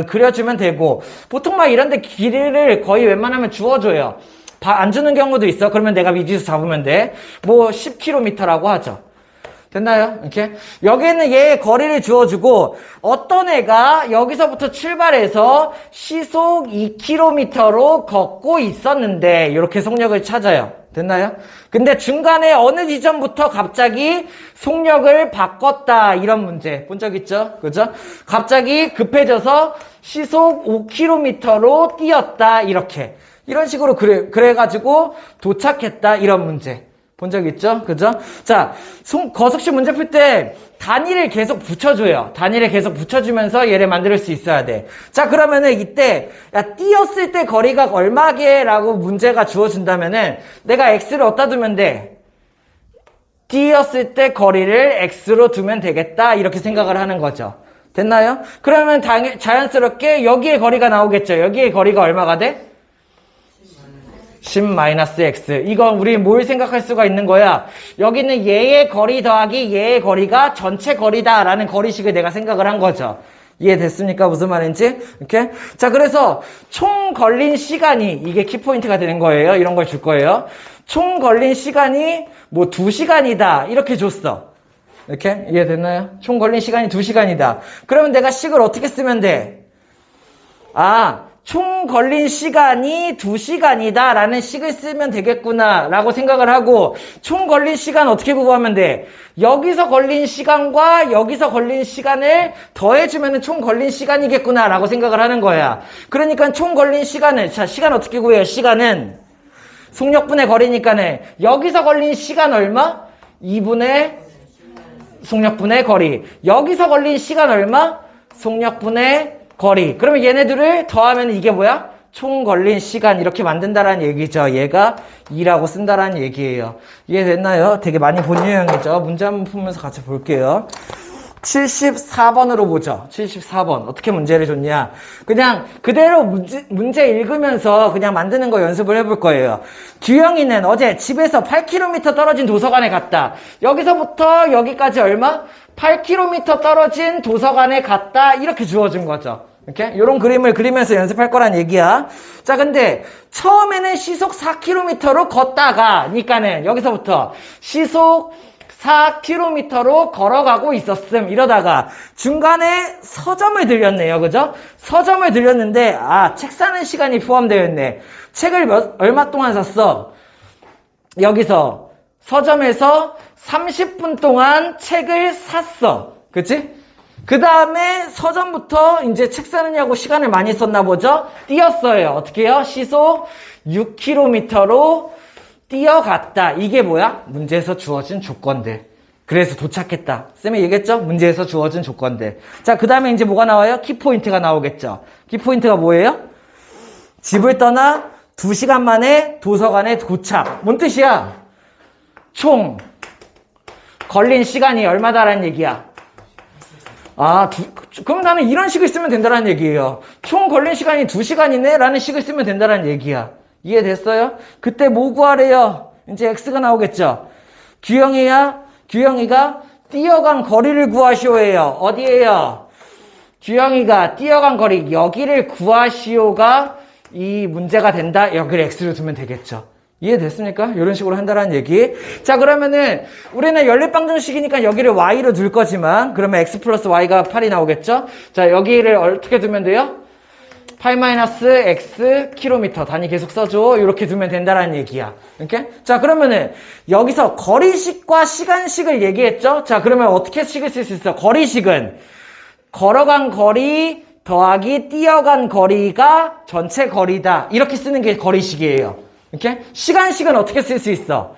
그려주면 되고 보통 막 이런데 길이를 거의 웬만하면 주어줘요. 안 주는 경우도 있어. 그러면 내가 미지수 잡으면 돼. 뭐 10km라고 하죠. 됐나요? 이렇게 여기는 얘의 거리를 주어주고 어떤 애가 여기서부터 출발해서 시속 2km로 걷고 있었는데 이렇게 속력을 찾아요. 됐나요? 근데 중간에 어느 지점부터 갑자기 속력을 바꿨다 이런 문제 본 적 있죠? 그죠? 갑자기 급해져서 시속 5km로 뛰었다 이런 식으로 그래가지고 도착했다 이런 문제 본 적 있죠? 그죠? 자, 거속식 문제 풀 때 단위를 계속 붙여줘요. 단위를 계속 붙여주면서 얘를 만들 수 있어야 돼. 자, 그러면은 이때 뛰었을 때 거리가 얼마게? 라고 문제가 주어진다면은 내가 x를 어디다 두면 돼? 뛰었을 때 거리를 x로 두면 되겠다 이렇게 생각을 하는 거죠. 됐나요? 그러면 자연스럽게 여기에 거리가 나오겠죠. 여기에 거리가 얼마가 돼? 10-x. 이건 우리 뭘 생각할 수가 있는 거야? 여기는 얘의 거리 더하기 얘의 거리가 전체 거리다라는 거리식을 내가 생각을 한 거죠. 이해됐습니까? 무슨 말인지? 이렇게? 자, 그래서 총 걸린 시간이 이게 키포인트가 되는 거예요. 이런 걸 줄 거예요. 총 걸린 시간이 뭐 2시간이다. 이렇게 줬어. 이렇게 이해됐나요? 총 걸린 시간이 2시간이다. 그러면 내가 식을 어떻게 쓰면 돼? 총 걸린 시간이 2시간이다 라는 식을 쓰면 되겠구나 라고 생각을 하고, 총 걸린 시간 어떻게 구하면 돼? 여기서 걸린 시간과 여기서 걸린 시간을 더해주면 총 걸린 시간이겠구나 라고 생각을 하는 거야. 그러니까 총 걸린 시간을, 자, 시간 어떻게 구해요? 시간은 속력분의 거리니까는 여기서 걸린 시간 얼마? 2분의 속력분의 거리. 여기서 걸린 시간 얼마? 속력분의 거리. 그러면 얘네들을 더하면 이게 뭐야? 총 걸린 시간 이렇게 만든다라는 얘기죠. 얘가 2라고 쓴다라는 얘기예요. 이해됐나요? 되게 많이 본 유형이죠. 문제 한번 풀면서 같이 볼게요. 74번으로 보죠. 74번. 어떻게 문제를 줬냐. 그냥 그대로 문제 읽으면서 그냥 만드는 거 연습을 해볼 거예요. 규영이는 어제 집에서 8km 떨어진 도서관에 갔다. 여기서부터 여기까지 얼마? 8km 떨어진 도서관에 갔다. 이렇게 주어진 거죠. 이렇게 요런 그림을 그리면서 연습할 거란 얘기야. 자, 근데 처음에는 시속 4km로 걷다가 니까는 여기서부터 시속 4km로 걸어가고 있었음. 이러다가 중간에 서점을 들렸네요. 그죠? 서점을 들렸는데 책 사는 시간이 포함되어 있네. 책을 얼마 동안 샀어? 여기서 서점에서 30분 동안 책을 샀어. 그치? 그 다음에 서점부터 이제 책 사느냐고 시간을 많이 썼나 보죠? 뛰었어요. 어떻게 해요? 시속 6km로 뛰어갔다. 이게 뭐야? 문제에서 주어진 조건들. 그래서 도착했다. 쌤이 얘기했죠? 문제에서 주어진 조건들. 자, 그 다음에 이제 뭐가 나와요? 키포인트가 나오겠죠? 키포인트가 뭐예요? 집을 떠나 2시간 만에 도서관에 도착. 뭔 뜻이야? 총 걸린 시간이 얼마다라는 얘기야? 그럼 나는 이런 식을 쓰면 된다는 얘기예요. 총 걸린 시간이 2시간이네? 라는 식을 쓰면 된다는 얘기야. 이해됐어요? 그때 뭐 구하래요? 이제 X가 나오겠죠? 규영이가 뛰어간 거리를 구하시오예요. 어디에요? 규영이가 뛰어간 거리, 여기를 구하시오가 이 문제가 된다? 여기를 X로 두면 되겠죠. 이해됐습니까? 이런 식으로 한다는 얘기. 자, 그러면은 우리는 연립방정식이니까 여기를 Y로 둘 거지만, 그러면 X 플러스 Y가 8이 나오겠죠? 자, 여기를 어떻게 두면 돼요? 8-X 킬로미터. 단위 계속 써줘. 이렇게 두면 된다는 얘기야. 이렇게? 자, 그러면은 여기서 거리식과 시간식을 얘기했죠? 자, 그러면 어떻게 식을 쓸 수 있어? 거리식은 걸어간 거리 더하기 뛰어간 거리가 전체 거리다. 이렇게 쓰는 게 거리식이에요. 이렇게? 시간식은 어떻게 쓸 수 있어?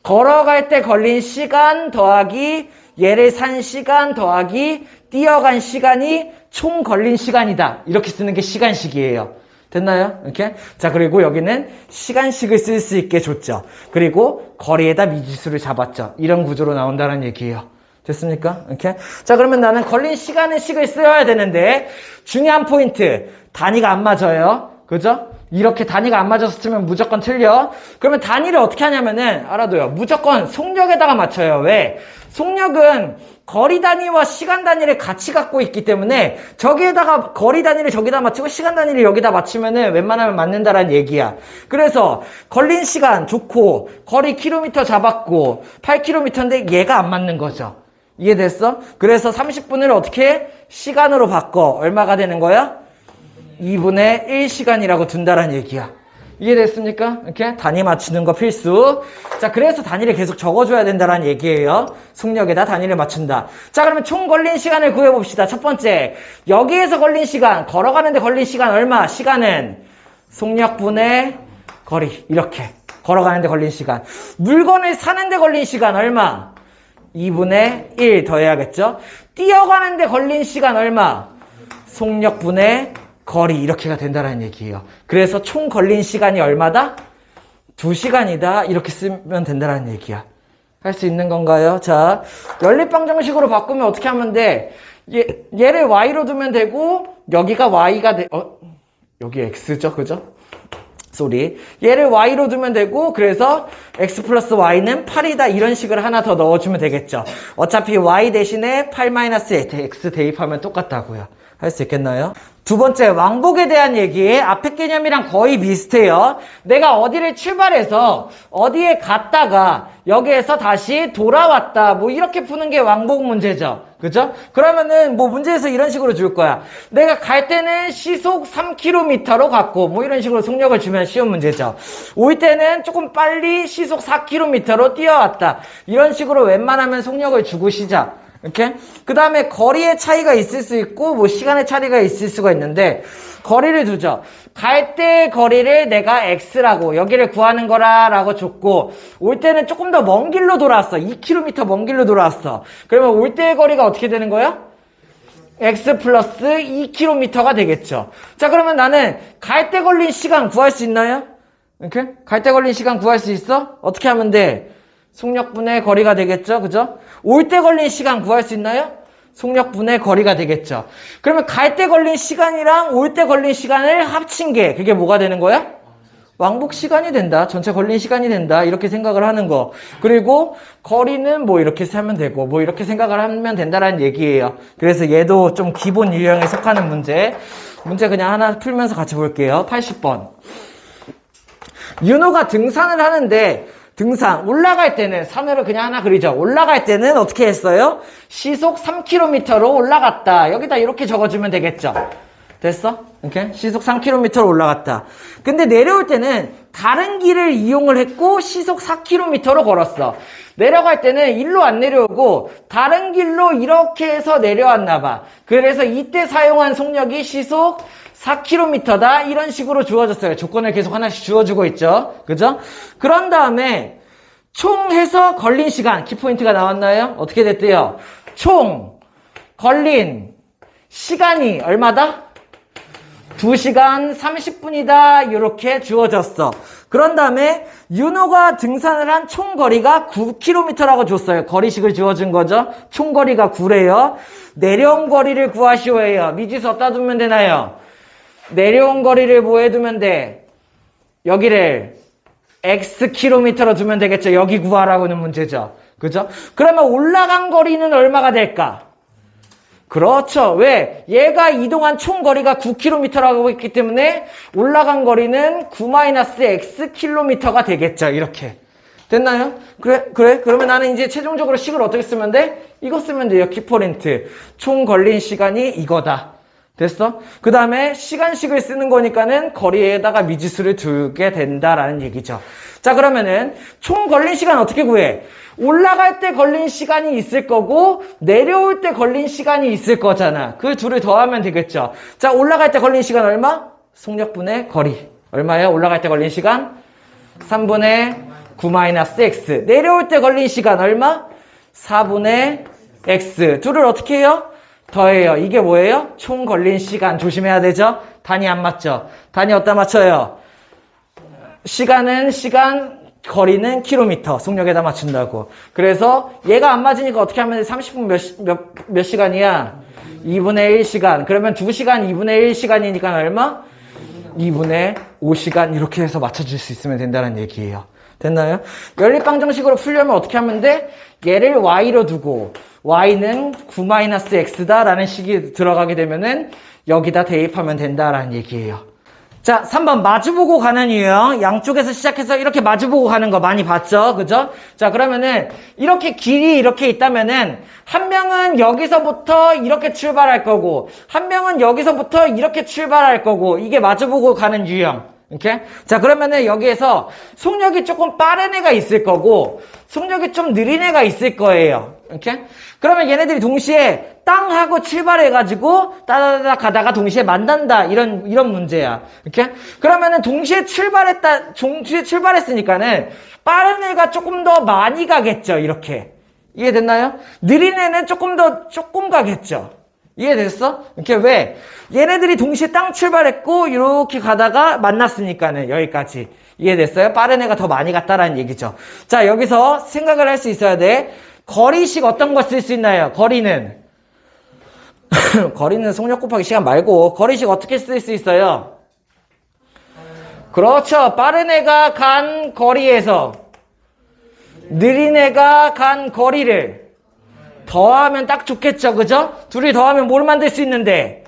걸어갈 때 걸린 시간 더하기 얘를 산 시간 더하기 뛰어간 시간이 총 걸린 시간이다. 이렇게 쓰는 게 시간식이에요. 됐나요? 이렇게? 자, 그리고 여기는 시간식을 쓸 수 있게 줬죠. 그리고 거리에다 미지수를 잡았죠. 이런 구조로 나온다는 얘기예요. 됐습니까? 이렇게? 자, 그러면 나는 걸린 시간의 식을 써야 되는데 중요한 포인트. 단위가 안 맞아요. 그죠? 이렇게 단위가 안 맞아서 쓰면 무조건 틀려. 그러면 단위를 어떻게 하냐면은 알아둬요. 무조건 속력에다가 맞춰요. 왜? 속력은 거리 단위와 시간 단위를 같이 갖고 있기 때문에 저기에다가 거리 단위를 저기다 맞추고 시간 단위를 여기다 맞추면은 웬만하면 맞는다라는 얘기야. 그래서 걸린 시간 좋고 거리 킬로미터 잡았고 8km인데 얘가 안 맞는 거죠. 이해됐어? 그래서 30분을 어떻게 해? 시간으로 바꿔. 얼마가 되는 거야? 2분의 1시간이라고 둔다라는 얘기야. 이해됐습니까? 이렇게 단위 맞추는 거 필수. 자, 그래서 단위를 계속 적어줘야 된다라는 얘기예요. 속력에다 단위를 맞춘다. 자, 그러면 총 걸린 시간을 구해봅시다. 첫 번째, 여기에서 걸린 시간, 걸어가는데 걸린 시간 얼마? 시간은 속력분의 거리. 이렇게 걸어가는데 걸린 시간. 물건을 사는데 걸린 시간 얼마? 2분의 1 더해야겠죠? 뛰어가는데 걸린 시간 얼마? 속력분의 거리. 이렇게가 된다는 얘기예요. 그래서 총 걸린 시간이 얼마다? 2시간이다. 이렇게 쓰면 된다는 얘기야. 할 수 있는 건가요? 자, 연립방정식으로 바꾸면 어떻게 하면 돼? 얘를 Y로 두면 되고 여기가 Y가 여기 X죠? 그죠? 쏘리. 얘를 Y로 두면 되고 그래서 X 플러스 Y는 8이다. 이런 식을 하나 더 넣어주면 되겠죠. 어차피 Y 대신에 8-X 대입하면 똑같다고요. 할 수 있겠나요? 두 번째, 왕복에 대한 얘기. 앞에 개념이랑 거의 비슷해요. 내가 어디를 출발해서 어디에 갔다가 여기에서 다시 돌아왔다. 뭐 이렇게 푸는 게 왕복 문제죠. 그죠? 그러면은 뭐 문제에서 이런 식으로 줄 거야. 내가 갈 때는 시속 3km로 갔고 뭐 이런 식으로 속력을 주면 쉬운 문제죠. 올 때는 조금 빨리 시속 4km로 뛰어왔다. 이런 식으로 웬만하면 속력을 주고 시작. 이렇게? 그 다음에 거리의 차이가 있을 수 있고, 뭐 시간의 차이가 있을 수가 있는데, 거리를 두죠. 갈 때 거리를 내가 X라고, 여기를 구하는 거라고 줬고, 올 때는 조금 더 먼 길로 돌아왔어. 2km 먼 길로 돌아왔어. 그러면 올 때의 거리가 어떻게 되는 거야? X 플러스 2km가 되겠죠. 자, 그러면 나는 갈 때 걸린 시간 구할 수 있나요? 이렇게? 갈 때 걸린 시간 구할 수 있어? 어떻게 하면 돼? 속력분의 거리가 되겠죠? 그죠? 올 때 걸린 시간 구할 수 있나요? 속력분의 거리가 되겠죠. 그러면 갈 때 걸린 시간이랑 올 때 걸린 시간을 합친 게 그게 뭐가 되는 거야? 왕복 시간이 된다. 전체 걸린 시간이 된다. 이렇게 생각을 하는 거. 그리고 거리는 뭐 이렇게 하면 되고 뭐 이렇게 생각을 하면 된다라는 얘기예요. 그래서 얘도 좀 기본 유형에 속하는 문제. 문제 그냥 하나 풀면서 같이 볼게요. 80번. 윤호가 등산을 하는데 등산 올라갈 때는 산으로 그냥 하나 그리죠. 올라갈 때는 어떻게 했어요? 시속 3km로 올라갔다. 여기다 이렇게 적어주면 되겠죠. 됐어? 이렇게 시속 3km로 올라갔다. 근데 내려올 때는 다른 길을 이용을 했고 시속 4km로 걸었어. 내려갈 때는 일로 안 내려오고 다른 길로 이렇게 해서 내려왔나 봐. 그래서 이때 사용한 속력이 시속 4km다. 이런 식으로 주어졌어요. 조건을 계속 하나씩 주어주고 있죠. 그죠? 그런 다음에 총 해서 걸린 시간, 키포인트가 나왔나요? 어떻게 됐대요? 총 걸린 시간이 얼마다? 2시간 30분이다. 이렇게 주어졌어. 그런 다음에 윤호가 등산을 한 총 거리가 9km라고 줬어요. 거리식을 주어준 거죠. 총 거리가 9래요. 내려온 거리를 구하시오예요. 미지수 어디다 두면 되나요? 내려온 거리를 뭐 해두면 돼? 여기를 Xkm로 두면 되겠죠. 여기 구하라고는 문제죠. 그죠? 그러면 올라간 거리는 얼마가 될까? 그렇죠. 왜? 얘가 이동한 총 거리가 9km라고 했기 때문에 올라간 거리는 9-Xkm가 되겠죠. 이렇게. 됐나요? 그래? 그러면 나는 이제 최종적으로 식을 어떻게 쓰면 돼? 이거 쓰면 돼요. 키포인트. 총 걸린 시간이 이거다. 됐어? 그 다음에 시간식을 쓰는 거니까는 거리에다가 미지수를 두게 된다라는 얘기죠. 자, 그러면은 총 걸린 시간 어떻게 구해? 올라갈 때 걸린 시간이 있을 거고 내려올 때 걸린 시간이 있을 거잖아. 그 둘을 더하면 되겠죠. 자, 올라갈 때 걸린 시간 얼마? 속력분의 거리. 얼마예요? 올라갈 때 걸린 시간? 3분의 9-X. 내려올 때 걸린 시간 얼마? 4분의 X. 둘을 어떻게 해요? 더해요. 이게 뭐예요? 총 걸린 시간. 조심해야 되죠? 단위 안 맞죠? 단위 어디다 맞춰요? 시간은 시간, 거리는 킬로미터. 속력에다 맞춘다고. 그래서 얘가 안 맞으니까 어떻게 하면 30분 몇 시간이야? 2분의 1시간. 그러면 2시간 2분의 1시간이니까 얼마? 2분의 5시간. 이렇게 해서 맞춰줄 수 있으면 된다는 얘기예요. 됐나요? 연립방정식으로 풀려면 어떻게 하면 돼? 얘를 y로 두고 y는 9-x다 라는 식이 들어가게 되면은 여기다 대입하면 된다라는 얘기예요. 자, 3번 마주보고 가는 유형. 양쪽에서 시작해서 이렇게 마주보고 가는 거 많이 봤죠? 그죠? 자, 그러면은 이렇게 길이 이렇게 있다면은 한 명은 여기서부터 이렇게 출발할 거고 한 명은 여기서부터 이렇게 출발할 거고 이게 마주보고 가는 유형. 이렇게? 자, 그러면은 여기에서 속력이 조금 빠른 애가 있을 거고 속력이 좀 느린 애가 있을 거예요. 이렇게? 그러면 얘네들이 동시에 땅 하고 출발해가지고 따다다다 가다가 동시에 만난다. 이런 문제야. 이렇게? 그러면은 동시에 출발했으니까는 빠른 애가 조금 더 많이 가겠죠. 이렇게. 이해됐나요? 느린 애는 조금 가겠죠. 이해됐어? 이렇게 왜? 얘네들이 동시에 땅 출발했고 이렇게 가다가 만났으니까는 여기까지. 이해됐어요? 빠른 애가 더 많이 갔다라는 얘기죠. 자, 여기서 생각을 할 수 있어야 돼. 거리식 어떤 거 쓸 수 있나요? 거리는 거리는 속력 곱하기 시간 말고 거리식 어떻게 쓸 수 있어요? 그렇죠. 빠른 애가 간 거리에서 느린 애가 간 거리를 더하면 딱 좋겠죠. 그죠? 둘이 더하면 뭘 만들 수 있는데?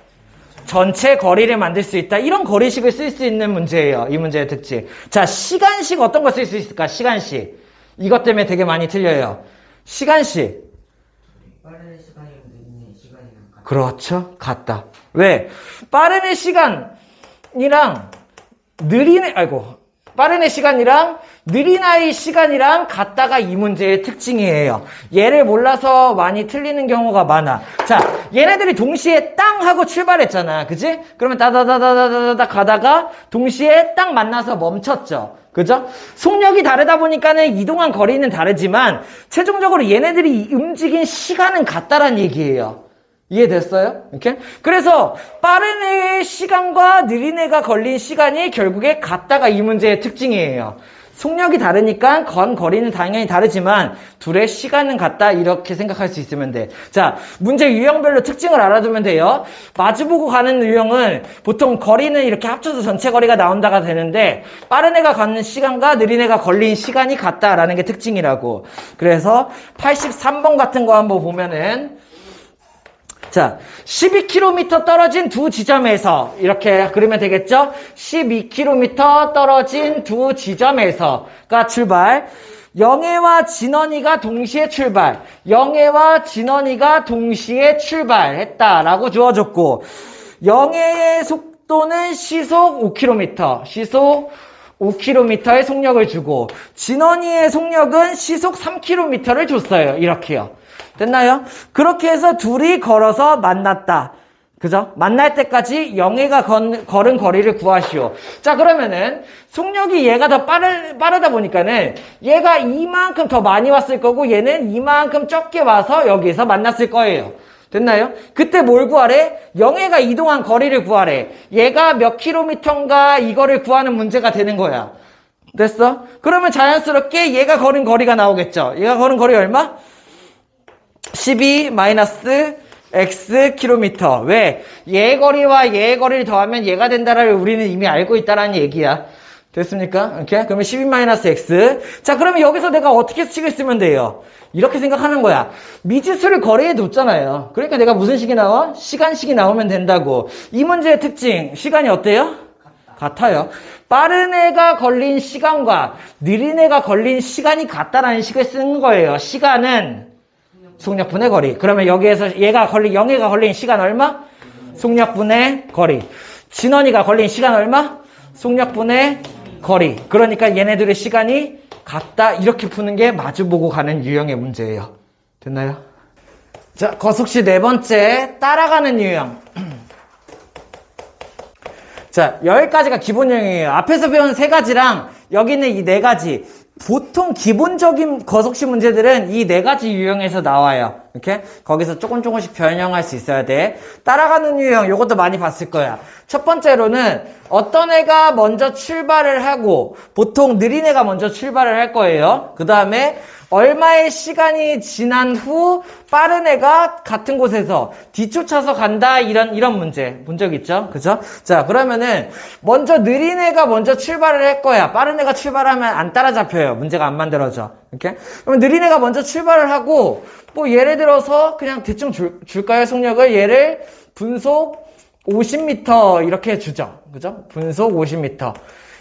전체 거리를 만들 수 있다. 이런 거리식을 쓸 수 있는 문제예요. 이 문제의 특징. 자, 시간식 어떤 거 쓸 수 있을까? 시간식. 이것 때문에 되게 많이 틀려요. 시간식. 빠른 시간이랑 느린 시간이랑 같다. 그렇죠. 같다. 왜? 빠른 시간이랑 빠른 시간이랑 느린 아이 시간이랑 같다가 이 문제의 특징이에요. 얘를 몰라서 많이 틀리는 경우가 많아. 자, 얘네들이 동시에 땅 하고 출발했잖아. 그지? 그러면 다다다다다다다 가다가 동시에 딱 만나서 멈췄죠. 그죠? 속력이 다르다 보니까는 이동한 거리는 다르지만 최종적으로 얘네들이 움직인 시간은 같다란 얘기예요. 이해됐어요? 이렇게? 그래서 빠른 애의 시간과 느린 애가 걸린 시간이 결국에 같다가 이 문제의 특징이에요. 속력이 다르니까 건 거리는 당연히 다르지만 둘의 시간은 같다 이렇게 생각할 수 있으면 돼. 자, 문제 유형별로 특징을 알아두면 돼요. 마주보고 가는 유형은 보통 거리는 이렇게 합쳐서 전체 거리가 나온다가 되는데 빠른 애가 가는 시간과 느린 애가 걸린 시간이 같다라는 게 특징이라고. 그래서 83번 같은 거 한번 보면은 자, 12km 떨어진 두 지점에서 이렇게 그리면 되겠죠? 12km 떨어진 두 지점에서가 출발. 영애와 진원이가 동시에 출발. 영애와 진원이가 동시에 출발했다라고 주어졌고 영애의 속도는 시속 5km. 시속 5km의 속력을 주고 진원이의 속력은 시속 3km를 줬어요. 이렇게요. 됐나요? 그렇게 해서 둘이 걸어서 만났다. 그죠? 만날 때까지 영애가 걸은 거리를 구하시오. 자, 그러면은 속력이 얘가 더 빠르다 보니까는 얘가 이만큼 더 많이 왔을 거고 얘는 이만큼 적게 와서 여기서 만났을 거예요. 됐나요? 그때 뭘 구하래? 영애가 이동한 거리를 구하래. 얘가 몇 킬로미터인가 이거를 구하는 문제가 되는 거야. 됐어? 그러면 자연스럽게 얘가 걸은 거리가 나오겠죠? 얘가 걸은 거리 얼마? 12 마이너스 x 킬로미터. 왜? 얘 거리와 얘 거리를 더하면 얘가 된다를 우리는 이미 알고 있다라는 얘기야. 됐습니까? 이렇게? 그러면 12 마이너스 x. 자, 그러면 여기서 내가 어떻게 식을 쓰면 돼요? 이렇게 생각하는 거야. 미지수를 거리에 뒀잖아요. 그러니까 내가 무슨 식이 나와? 시간식이 나오면 된다고. 이 문제의 특징, 시간이 어때요? 같아요. 빠른 애가 걸린 시간과 느린 애가 걸린 시간이 같다라는 식을 쓰는 거예요. 시간은 속력분의 거리. 그러면 여기에서 영애가 걸린 시간 얼마? 속력분의 거리. 진원이가 걸린 시간 얼마? 속력분의 거리. 그러니까 얘네들의 시간이 같다. 이렇게 푸는 게 마주보고 가는 유형의 문제예요. 됐나요? 자, 거숙시 네 번째, 따라가는 유형. 자, 여기까지가 기본 유형이에요. 앞에서 배운 세 가지랑 여기 있는 이 네 가지. 보통 기본적인 거속시 문제들은 이 네 가지 유형에서 나와요. 이렇게 거기서 조금씩 변형할 수 있어야 돼. 따라가는 유형 요것도 많이 봤을 거야. 첫 번째로는 어떤 애가 먼저 출발을 하고 보통 느린 애가 먼저 출발을 할 거예요. 그 다음에 얼마의 시간이 지난 후 빠른 애가 같은 곳에서 뒤쫓아서 간다 이런 문제 본 적 있죠? 그죠? 자, 그러면은 먼저 느린 애가 먼저 출발을 할 거야. 빠른 애가 출발하면 안 따라잡혀요. 문제가 안 만들어져. 이렇게? 그러면 느린 애가 먼저 출발을 하고 뭐 예를 들어서 그냥 대충 줄까요? 속력을 얘를 분속 50m 이렇게 주죠. 그죠? 분속 50m.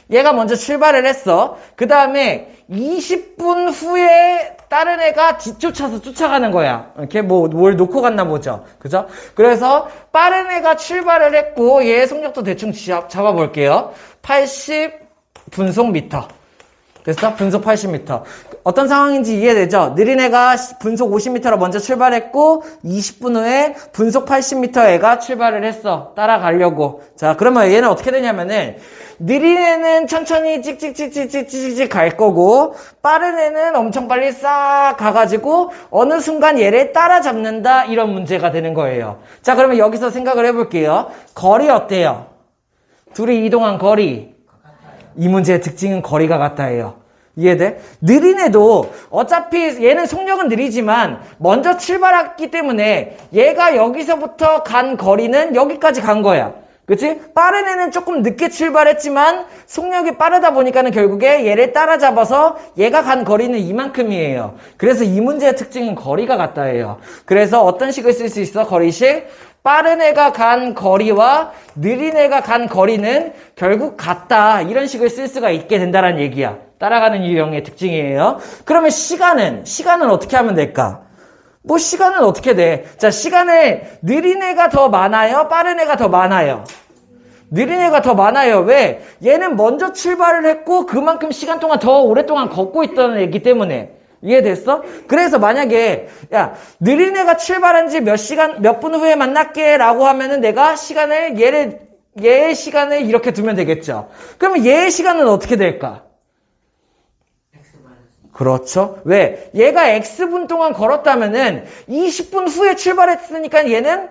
얘가 먼저 출발을 했어. 그 다음에 20분 후에 다른 애가 뒤쫓아서 쫓아가는 거야. 이렇게 뭘 놓고 갔나 보죠. 그죠? 그래서 빠른 애가 출발을 했고 얘의 속력도 대충 잡아볼게요. 80 분속 미터. 됐어? 분속 80m. 어떤 상황인지 이해되죠? 느린 애가 분속 50m로 먼저 출발했고 20분 후에 분속 80m 애가 출발을 했어. 따라가려고. 자, 그러면 얘는 어떻게 되냐면은 느린 애는 천천히 찍찍찍찍찍찍찍 갈 거고 빠른 애는 엄청 빨리 싹 가가지고 어느 순간 얘를 따라잡는다 이런 문제가 되는 거예요. 자, 그러면 여기서 생각을 해볼게요. 거리 어때요? 둘이 이동한 거리. 이 문제의 특징은 거리가 같다예요. 이해돼? 느린 애도 어차피 얘는 속력은 느리지만 먼저 출발했기 때문에 얘가 여기서부터 간 거리는 여기까지 간 거야. 그치? 빠른 애는 조금 늦게 출발했지만 속력이 빠르다 보니까는 결국에 얘를 따라잡아서 얘가 간 거리는 이만큼이에요. 그래서 이 문제의 특징은 거리가 같다예요. 그래서 어떤 식을 쓸 수 있어? 거리식? 빠른 애가 간 거리와 느린 애가 간 거리는 결국 같다. 이런 식을 쓸 수가 있게 된다는 얘기야. 따라가는 유형의 특징이에요. 그러면 시간은 어떻게 하면 될까? 뭐 시간은 어떻게 돼? 자, 시간을 느린 애가 더 많아요? 빠른 애가 더 많아요? 느린 애가 더 많아요. 왜? 얘는 먼저 출발을 했고 그만큼 시간 동안 더 오랫동안 걷고 있던 애기 때문에. 이해됐어? 그래서 만약에 야, 느린 애가 출발한 지 몇 분 후에 만날게 라고 하면은 내가 시간을 얘의 시간을 이렇게 두면 되겠죠. 그러면 얘의 시간은 어떻게 될까? 그렇죠. 왜? 얘가 X분 동안 걸었다면은 20분 후에 출발했으니까 얘는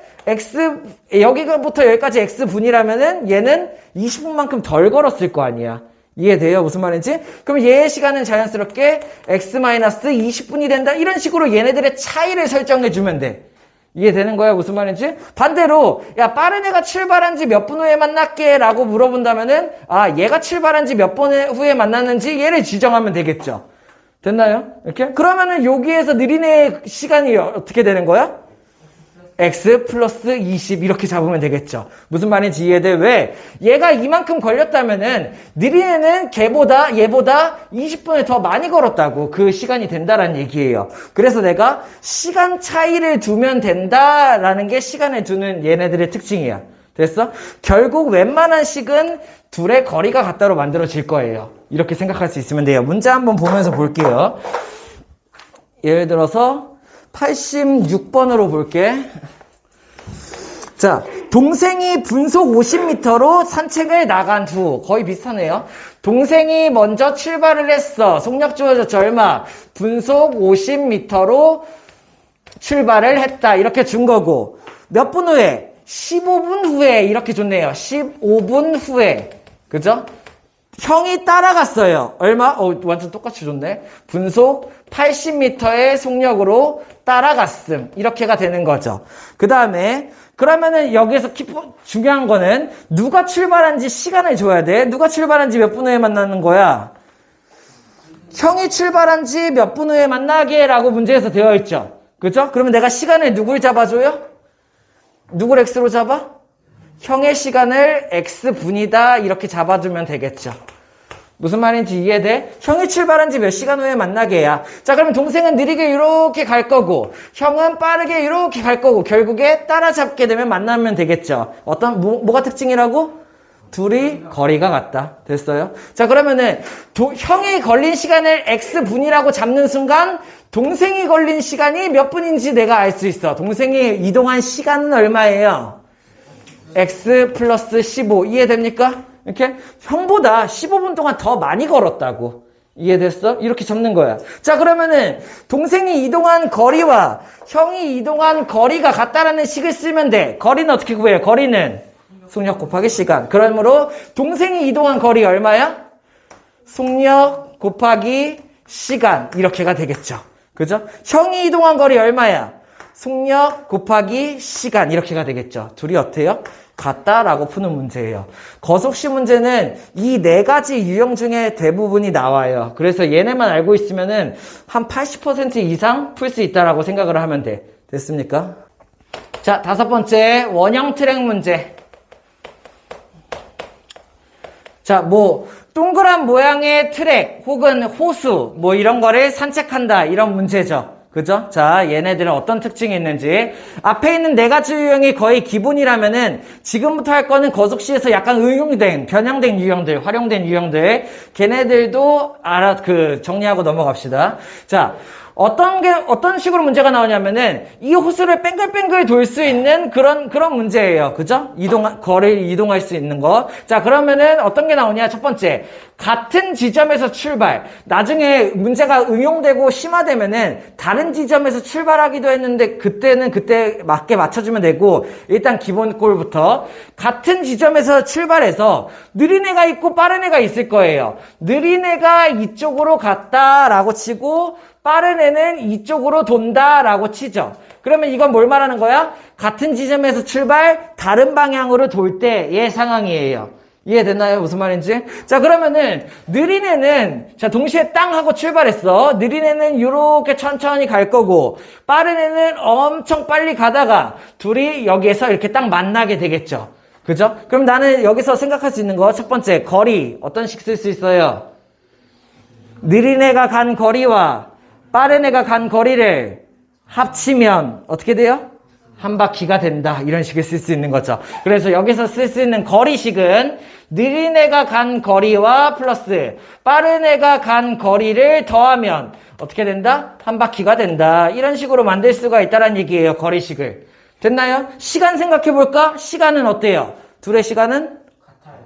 여기부터 여기까지 X분이라면은 얘는 20분만큼 덜 걸었을 거 아니야. 이해돼요? 무슨 말인지? 그럼 얘의 시간은 자연스럽게 X-20분이 된다. 이런 식으로 얘네들의 차이를 설정해주면 돼. 이해되는 거야? 무슨 말인지? 반대로, 야, 빠른 애가 출발한 지 몇 분 후에 만날게 라고 물어본다면은, 아, 얘가 출발한 지 몇 분 후에 만났는지 얘를 지정하면 되겠죠. 됐나요? 이렇게? 그러면은 여기에서 느린 애의 시간이 어떻게 되는 거야? X 플러스 20 이렇게 잡으면 되겠죠. 무슨 말인지 이해돼? 왜? 얘가 이만큼 걸렸다면은 느린 애는 얘보다 20분을 더 많이 걸었다고 그 시간이 된다라는 얘기예요. 그래서 내가 시간 차이를 두면 된다라는 게 시간을 두는 얘네들의 특징이야. 됐어? 결국 웬만한 식은 둘의 거리가 같다로 만들어질 거예요. 이렇게 생각할 수 있으면 돼요. 문제 한번 보면서 볼게요. 예를 들어서 86번으로 볼게. 자, 동생이 분속 50m로 산책을 나간 후. 거의 비슷하네요. 동생이 먼저 출발을 했어. 속력 주어졌죠. 얼마? 분속 50m로 출발을 했다. 이렇게 준 거고. 몇 분 후에? 15분 후에 이렇게 줬네요. 15분 후에. 그죠? 형이 따라갔어요. 얼마? 완전 똑같이 줬네. 분속 80m의 속력으로 따라갔음. 이렇게가 되는 거죠. 그 다음에 그러면은 여기에서 중요한 거는 누가 출발한지 시간을 줘야 돼. 누가 출발한지 몇 분 후에 만나는 거야? 형이 출발한지 몇 분 후에 만나게 라고 문제에서 되어 있죠. 그죠? 그러면 내가 시간을 누굴 잡아줘요? 누굴 X로 잡아? 형의 시간을 X분이다 이렇게 잡아주면 되겠죠. 무슨 말인지 이해돼? 형이 출발한 지 몇 시간 후에 만나게야. 자, 그러면 동생은 느리게 이렇게 갈 거고 형은 빠르게 이렇게 갈 거고 결국에 따라잡게 되면 만나면 되겠죠. 뭐가 특징이라고? 둘이 거리가 같다. 됐어요? 자, 그러면은 형이 걸린 시간을 X분이라고 잡는 순간 동생이 걸린 시간이 몇 분인지 내가 알 수 있어. 동생이 이동한 시간은 얼마예요? X 플러스 15. 이해됩니까? 이렇게 형보다 15분 동안 더 많이 걸었다고. 이해됐어? 이렇게 잡는 거야. 자, 그러면은 동생이 이동한 거리와 형이 이동한 거리가 같다라는 식을 쓰면 돼. 거리는 어떻게 구해요? 거리는 속력 곱하기 시간. 그러므로 동생이 이동한 거리 얼마야? 속력 곱하기 시간. 이렇게가 되겠죠. 그죠? 형이 이동한 거리 얼마야? 속력 곱하기 시간. 이렇게가 되겠죠. 둘이 어때요? 같다라고 푸는 문제예요. 거속시 문제는 이 네 가지 유형 중에 대부분이 나와요. 그래서 얘네만 알고 있으면은 한 80% 이상 풀 수 있다라고 생각을 하면 돼. 됐습니까? 자, 5번째 원형 트랙 문제. 자, 동그란 모양의 트랙 혹은 호수 이런 거를 산책한다 이런 문제죠. 그죠? 자, 얘네들은 어떤 특징이 있는지. 앞에 있는 네 가지 유형이 거의 기본이라면은 지금부터 할 거는 거속시에서 약간 변형된 유형들, 활용된 유형들. 걔네들도 정리하고 넘어갑시다. 자, 어떤 식으로 문제가 나오냐면은 이 호수를 뺑글뺑글 돌 수 있는 그런 문제예요. 그죠? 거리를 이동할 수 있는 거. 자, 그러면은 어떤 게 나오냐? 첫 번째. 같은 지점에서 출발. 나중에 문제가 응용되고 심화되면은 다른 지점에서 출발하기도 했는데 그때는 그때 맞게 맞춰주면 되고 일단 기본 골부터 같은 지점에서 출발해서 느린 애가 있고 빠른 애가 있을 거예요. 느린 애가 이쪽으로 갔다라고 치고 빠른 애는 이쪽으로 돈다라고 치죠. 그러면 이건 뭘 말하는 거야? 같은 지점에서 출발, 다른 방향으로 돌 때의 상황이에요. 이해됐나요? 무슨 말인지? 자, 그러면은, 느린 애는, 자, 동시에 땅 하고 출발했어. 느린 애는 이렇게 천천히 갈 거고, 빠른 애는 엄청 빨리 가다가, 둘이 여기에서 이렇게 딱 만나게 되겠죠. 그죠? 그럼 나는 여기서 생각할 수 있는 거, 첫 번째, 거리. 어떤 식 쓸 수 있어요? 느린 애가 간 거리와 빠른 애가 간 거리를 합치면, 어떻게 돼요? 한 바퀴가 된다. 이런 식을 쓸 수 있는 거죠. 그래서 여기서 쓸 수 있는 거리식은 느린 애가 간 거리와 플러스 빠른 애가 간 거리를 더하면 어떻게 된다? 한 바퀴가 된다. 이런 식으로 만들 수가 있다는 얘기예요. 거리식을. 됐나요? 시간 생각해 볼까? 시간은 어때요? 둘의 시간은?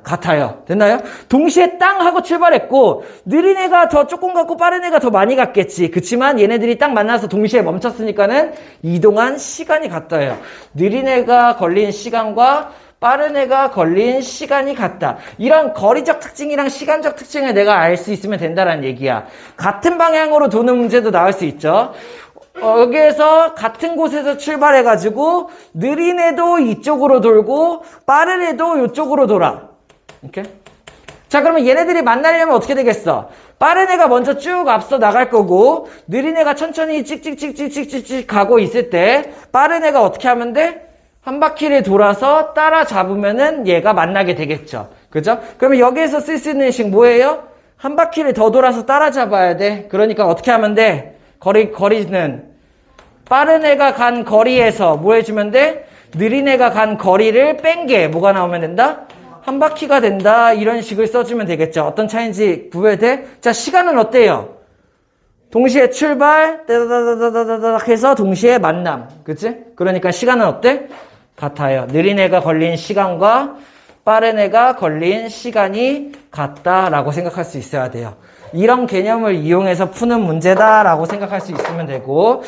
같아요. 됐나요? 동시에 땅 하고 출발했고 느린 애가 더 조금 갔고 빠른 애가 더 많이 갔겠지. 그치만 얘네들이 딱 만나서 동시에 멈췄으니까는 이동한 시간이 같아요. 느린 애가 걸린 시간과 빠른 애가 걸린 시간이 같다. 이런 거리적 특징이랑 시간적 특징을 내가 알 수 있으면 된다는 얘기야. 같은 방향으로 도는 문제도 나올 수 있죠. 여기에서 같은 곳에서 출발해가지고 느린 애도 이쪽으로 돌고 빠른 애도 이쪽으로 돌아. 이렇게. 자, 그러면 얘네들이 만나려면 어떻게 되겠어? 빠른 애가 먼저 쭉 앞서 나갈 거고 느린 애가 천천히 찍찍찍찍찍찍 가고 있을 때 빠른 애가 어떻게 하면 돼? 한 바퀴를 돌아서 따라잡으면은 얘가 만나게 되겠죠. 그죠? 그러면 여기에서 쓸 수 있는 식 뭐예요? 한 바퀴를 더 돌아서 따라잡아야 돼. 그러니까 어떻게 하면 돼? 거리는 빠른 애가 간 거리에서 뭐 해주면 돼? 느린 애가 간 거리를 뺀 게 뭐가 나오면 된다? 한 바퀴가 된다. 이런 식을 써주면 되겠죠. 어떤 차이인지 구별돼? 자, 시간은 어때요? 동시에 출발, 따다다다다다닥 해서 동시에 만남. 그치? 그러니까 시간은 어때? 같아요. 느린 애가 걸린 시간과 빠른 애가 걸린 시간이 같다라고 생각할 수 있어야 돼요. 이런 개념을 이용해서 푸는 문제다라고 생각할 수 있으면 되고,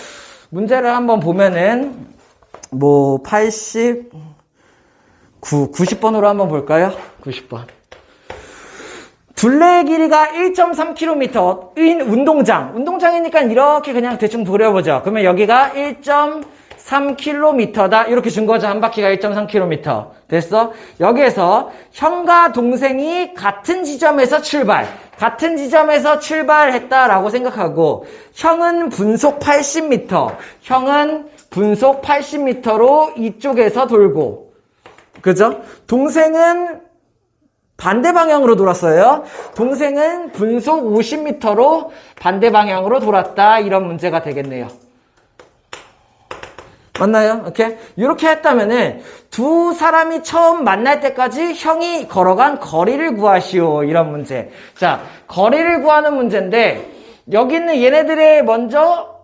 문제를 한번 보면은, 90번으로 한번 볼까요? 90번. 둘레의 길이가 1.3km인 운동장이니까 이렇게 그냥 대충 그려보죠. 그러면 여기가 1.3km다. 이렇게 준 거죠. 한 바퀴가 1.3km. 됐어? 여기에서 형과 동생이 같은 지점에서 출발했다라고 생각하고, 형은 분속 80m, 형은 분속 80m로 이쪽에서 돌고, 그죠? 동생은 반대 방향으로 돌았어요. 동생은 분속 50m로 반대 방향으로 돌았다. 이런 문제가 되겠네요. 맞나요? 오케이? 이렇게 했다면은 두 사람이 처음 만날 때까지 형이 걸어간 거리를 구하시오. 이런 문제. 자, 거리를 구하는 문제인데 여기 있는 얘네들의 먼저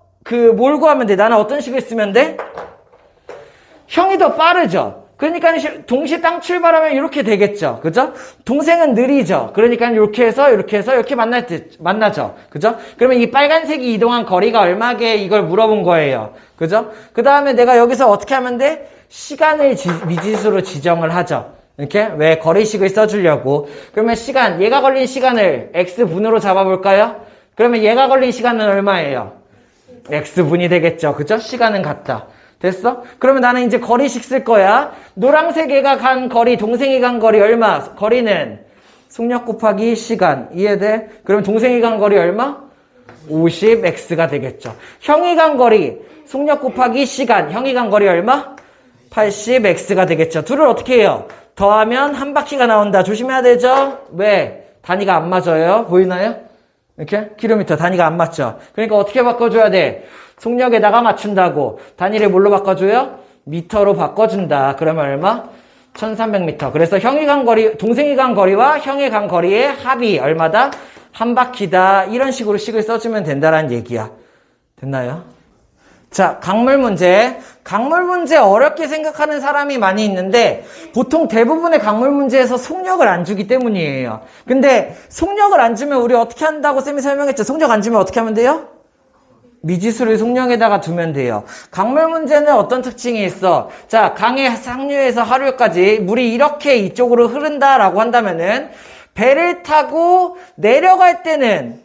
뭘 구하면 돼? 나는 어떤 식을 쓰면 돼? 형이 더 빠르죠. 그러니까 동시에 땅 출발하면 이렇게 되겠죠. 그죠? 동생은 느리죠. 그러니까 이렇게 해서 이렇게 만나죠. 그죠? 그러면 이 빨간색이 이동한 거리가 얼마게 이걸 물어본 거예요. 그죠? 그 다음에 내가 여기서 어떻게 하면 돼? 시간을 미지수로 지정을 하죠. 이렇게? 왜? 거리식을 써주려고. 그러면 얘가 걸린 시간을 x분으로 잡아볼까요? 그러면 얘가 걸린 시간은 얼마예요? x분이 되겠죠. 그죠? 시간은 같다. 됐어? 그러면 나는 이제 거리식 쓸 거야. 노란색 애가 간 거리, 동생이 간 거리 얼마? 거리는 속력 곱하기 시간. 이해돼? 그럼 동생이 간 거리 얼마? 50x가 되겠죠. 형이 간 거리, 속력 곱하기 시간. 형이 간 거리 얼마? 80x가 되겠죠. 둘을 어떻게 해요? 더하면 한 바퀴가 나온다. 조심해야 되죠? 왜? 단위가 안 맞아요. 보이나요? 이렇게? 킬로미터 단위가 안 맞죠? 그러니까 어떻게 바꿔줘야 돼? 속력에다가 맞춘다고. 단위를 뭘로 바꿔줘요? 미터로 바꿔준다. 그러면 얼마? 1300m. 그래서 동생이 간 거리와 형이 간 거리의 합이 얼마다? 한 바퀴다. 이런 식으로 식을 써주면 된다는 얘기야. 됐나요? 자, 강물 문제. 강물 문제 어렵게 생각하는 사람이 많이 있는데 보통 대부분의 강물 문제에서 속력을 안 주기 때문이에요. 근데 속력을 안 주면 우리 어떻게 한다고 쌤이 설명했죠? 속력 안 주면 어떻게 하면 돼요? 미지수를 속력에다가 두면 돼요. 강물 문제는 어떤 특징이 있어? 자, 강의 상류에서 하류까지 물이 이렇게 이쪽으로 흐른다라고 한다면은 배를 타고 내려갈 때는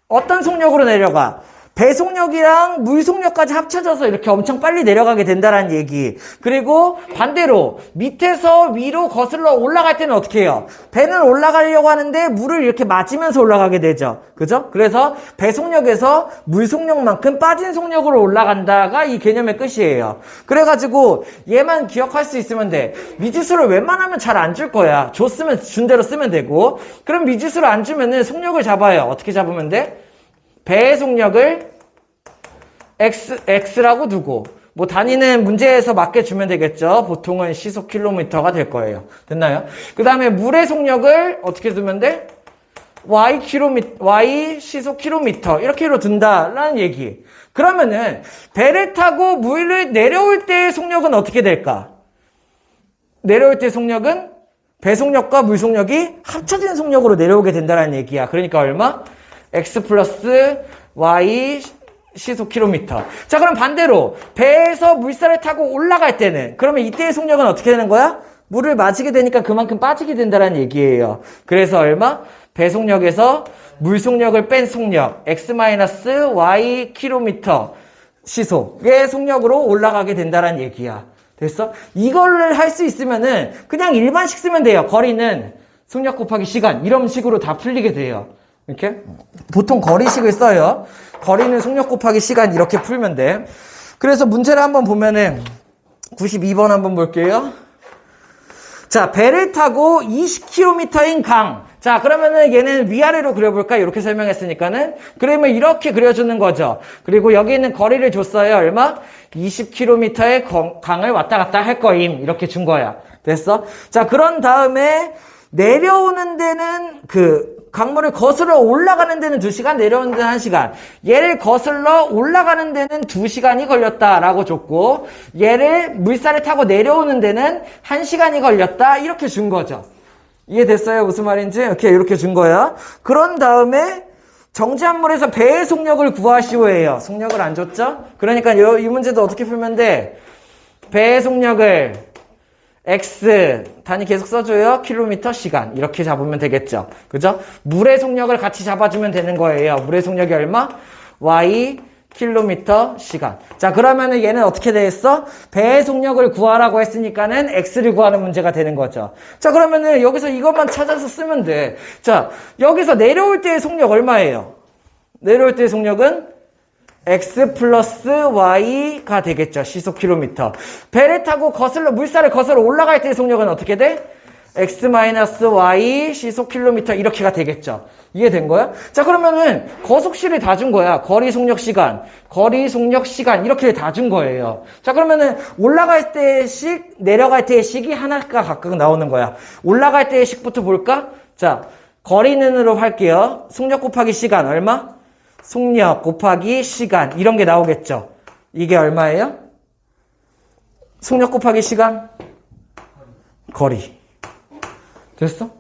어떤 속력으로 내려가? 배속력이랑 물속력까지 합쳐져서 이렇게 엄청 빨리 내려가게 된다는 얘기. 그리고 반대로 밑에서 위로 거슬러 올라갈 때는 어떻게 해요? 배는 올라가려고 하는데 물을 이렇게 맞으면서 올라가게 되죠. 그죠? 그래서 배속력에서 물속력만큼 빠진 속력으로 올라간다가 이 개념의 끝이에요. 그래가지고 얘만 기억할 수 있으면 돼. 미지수를 웬만하면 잘 안 줄 거야. 줬으면 준 대로 쓰면 되고. 그럼 미지수를 안 주면은 속력을 잡아요. 어떻게 잡으면 돼? 배의 속력을 x라고 두고 뭐 단위는 문제에서 맞게 주면 되겠죠. 보통은 시속 킬로미터가 될 거예요. 됐나요? 그 다음에 물의 속력을 어떻게 두면 돼? y 시속 킬로미터 이렇게로 둔다라는 얘기. 그러면은 배를 타고 물을 내려올 때의 속력은 어떻게 될까? 내려올 때 속력은 배속력과 물속력이 합쳐진 속력으로 내려오게 된다는 얘기야. 그러니까 얼마? x 플러스 y 시속 킬로미터. 자, 그럼 반대로 배에서 물살을 타고 올라갈 때는 그러면 이때의 속력은 어떻게 되는 거야? 물을 맞이게 되니까 그만큼 빠지게 된다는 얘기예요. 그래서 얼마? 배속력에서 물속력을 뺀 속력 x-y 킬로미터 시속의 속력으로 올라가게 된다는 얘기야. 됐어? 이걸 할 수 있으면은 그냥 일반식 쓰면 돼요. 거리는 속력 곱하기 시간 이런 식으로 다 풀리게 돼요. 이렇게 보통 거리식을 써요. 거리는 속력 곱하기 시간 이렇게 풀면 돼. 그래서 문제를 한번 보면은 92번 한번 볼게요. 자, 배를 타고 20km인 강. 자, 그러면은 얘는 위아래로 그려볼까? 이렇게 설명했으니까는. 그러면 이렇게 그려주는 거죠. 그리고 여기 있는 거리를 줬어요. 얼마? 20km의 강을 왔다 갔다 할 거임. 이렇게 준 거야. 됐어? 자, 그런 다음에 내려오는 데는 강물을 거슬러 올라가는 데는 2시간, 내려오는 데는 1시간. 얘를 거슬러 올라가는 데는 2시간이 걸렸다라고 줬고, 얘를 물살을 타고 내려오는 데는 1시간이 걸렸다. 이렇게 준 거죠. 이해됐어요? 무슨 말인지? 이렇게 준 거야. 그런 다음에 정지한 물에서 배의 속력을 구하시오예요. 속력을 안 줬죠? 그러니까 이 문제도 어떻게 풀면 돼? 배의 속력을 x 단위 계속 써줘요. 킬로미터 시간 이렇게 잡으면 되겠죠. 그죠? 물의 속력을 같이 잡아주면 되는 거예요. 물의 속력이 얼마? y 킬로미터 시간. 자, 그러면은 얘는 어떻게 되겠어? 배의 속력을 구하라고 했으니까는 x를 구하는 문제가 되는 거죠. 자, 그러면은 여기서 이것만 찾아서 쓰면 돼. 자, 여기서 내려올 때의 속력 얼마예요? 내려올 때의 속력은 x 플러스 y가 되겠죠. 시속 킬로미터. 배를 타고 물살을 거슬러 올라갈 때의 속력은 어떻게 돼? x 마이너스 y 시속 킬로미터 이렇게가 되겠죠. 이해된 거야? 자, 그러면은 거속시를 다 준 거야. 거리 속력 시간 이렇게 다 준 거예요. 자, 그러면은 올라갈 때의 식, 내려갈 때의 식이 하나가 각각 나오는 거야. 올라갈 때의 식부터 볼까? 자, 거리는으로 할게요. 속력 곱하기 시간 얼마? 속력 곱하기 시간 이런 게 나오겠죠. 이게 얼마예요? 속력 곱하기 시간? 거리. 됐어?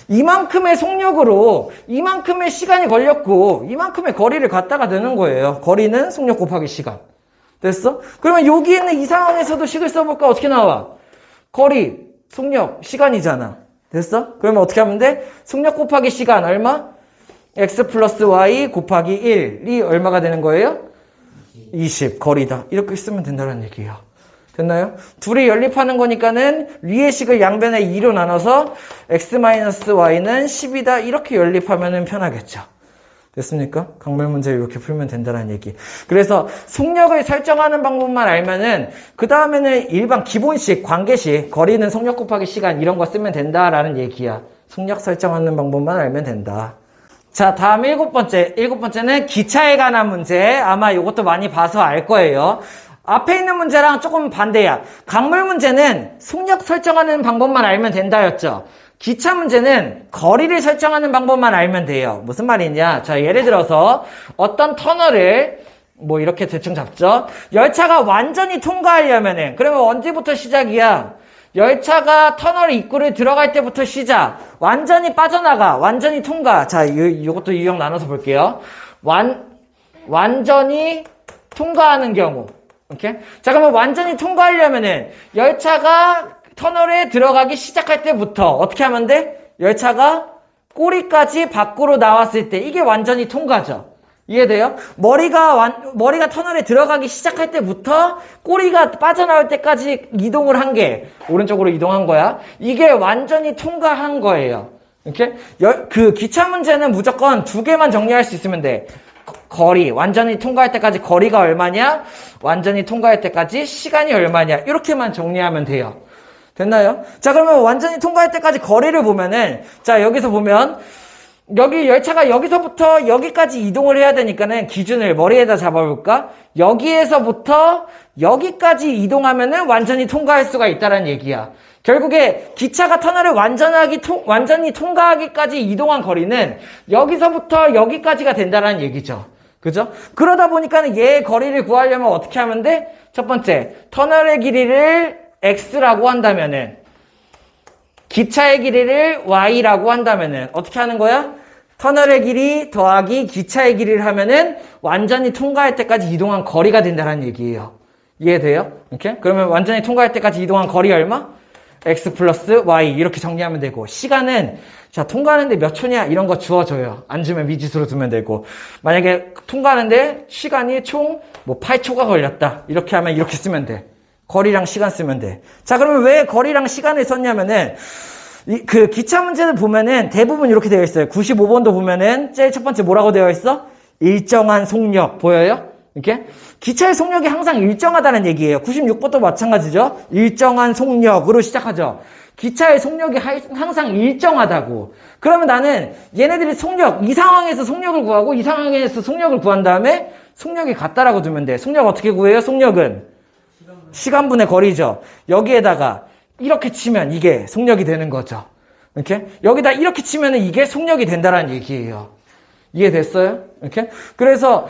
이만큼의 속력으로 이만큼의 시간이 걸렸고 이만큼의 거리를 갖다가 되는 거예요. 거리는 속력 곱하기 시간. 됐어? 그러면 여기 있는 이 상황에서도 식을 써볼까? 어떻게 나와? 거리, 속력, 시간이잖아. 됐어? 그러면 어떻게 하면 돼? 속력 곱하기 시간 얼마? x 플러스 y 곱하기 1이 얼마가 되는 거예요? 20 거리다. 이렇게 쓰면 된다는 얘기예요. 됐나요? 둘이 연립하는 거니까는 위의 식을 양변에 2로 나눠서 x-y는 10이다. 이렇게 연립하면 편하겠죠. 됐습니까? 강물 문제 이렇게 풀면 된다는 얘기. 그래서 속력을 설정하는 방법만 알면은 그 다음에는 일반 기본식, 관계식, 거리는 속력 곱하기 시간 이런 거 쓰면 된다라는 얘기야. 속력 설정하는 방법만 알면 된다. 자, 다음 일곱 번째는 기차에 관한 문제. 아마 이것도 많이 봐서 알 거예요. 앞에 있는 문제랑 조금 반대야. 강물 문제는 속력 설정하는 방법만 알면 된다였죠. 기차 문제는 거리를 설정하는 방법만 알면 돼요. 무슨 말이냐? 자, 예를 들어서 어떤 터널을 뭐 이렇게 대충 잡죠. 열차가 완전히 통과하려면은 그러면 언제부터 시작이야? 열차가 터널 입구를 들어갈 때부터 시작. 완전히 빠져나가. 완전히 통과. 자, 이것도 유형 나눠서 볼게요. 완전히 통과하는 경우. 오케이? 자, 그러면 완전히 통과하려면은 열차가 터널에 들어가기 시작할 때부터 어떻게 하면 돼? 열차가 꼬리까지 밖으로 나왔을 때 이게 완전히 통과죠. 이해돼요? 머리가 터널에 들어가기 시작할 때부터 꼬리가 빠져나올 때까지 이동을 한 게, 오른쪽으로 이동한 거야. 이게 완전히 통과한 거예요. 이렇게? 그 기차 문제는 무조건 두 개만 정리할 수 있으면 돼. 거리, 완전히 통과할 때까지 거리가 얼마냐? 완전히 통과할 때까지 시간이 얼마냐? 이렇게만 정리하면 돼요. 됐나요? 자, 그러면 완전히 통과할 때까지 거리를 보면은, 자, 여기서 보면, 여기 열차가 여기서부터 여기까지 이동을 해야 되니까는 기준을 머리에다 잡아볼까? 여기에서부터 여기까지 이동하면은 완전히 통과할 수가 있다는 얘기야. 결국에 기차가 터널을 완전히 통과하기까지 이동한 거리는 여기서부터 여기까지가 된다는 얘기죠. 그죠? 그러다 보니까는 얘의 거리를 구하려면 어떻게 하면 돼? 첫 번째, 터널의 길이를 x라고 한다면은, 기차의 길이를 y라고 한다면은 어떻게 하는 거야? 터널의 길이 더하기 기차의 길이를 하면은 완전히 통과할 때까지 이동한 거리가 된다는 얘기예요. 이해돼요? 이렇게? 그러면 완전히 통과할 때까지 이동한 거리 얼마? x 플러스 y 이렇게 정리하면 되고, 시간은 자 통과하는데 몇 초냐 이런 거 주어줘요. 안 주면 미지수로 두면 되고, 만약에 통과하는데 시간이 총 뭐 8초가 걸렸다 이렇게 하면 이렇게 쓰면 돼. 거리랑 시간 쓰면 돼. 자, 그러면 왜 거리랑 시간을 썼냐면은, 그 기차 문제를 보면은 대부분 이렇게 되어 있어요. 95번도 보면은 제일 첫 번째 뭐라고 되어 있어? 일정한 속력. 보여요? 이렇게? 기차의 속력이 항상 일정하다는 얘기예요. 96번도 마찬가지죠. 일정한 속력으로 시작하죠. 기차의 속력이 항상 일정하다고. 그러면 나는 얘네들이 이 상황에서 속력을 구하고 이 상황에서 속력을 구한 다음에 속력이 같다라고 두면 돼. 속력 어떻게 구해요? 속력은 시간분의 거리죠. 여기에다가 이렇게 치면 이게 속력이 되는 거죠. 이렇게? 여기다 이렇게 치면 이게 속력이 된다는 얘기예요. 이해됐어요? 이렇게? 그래서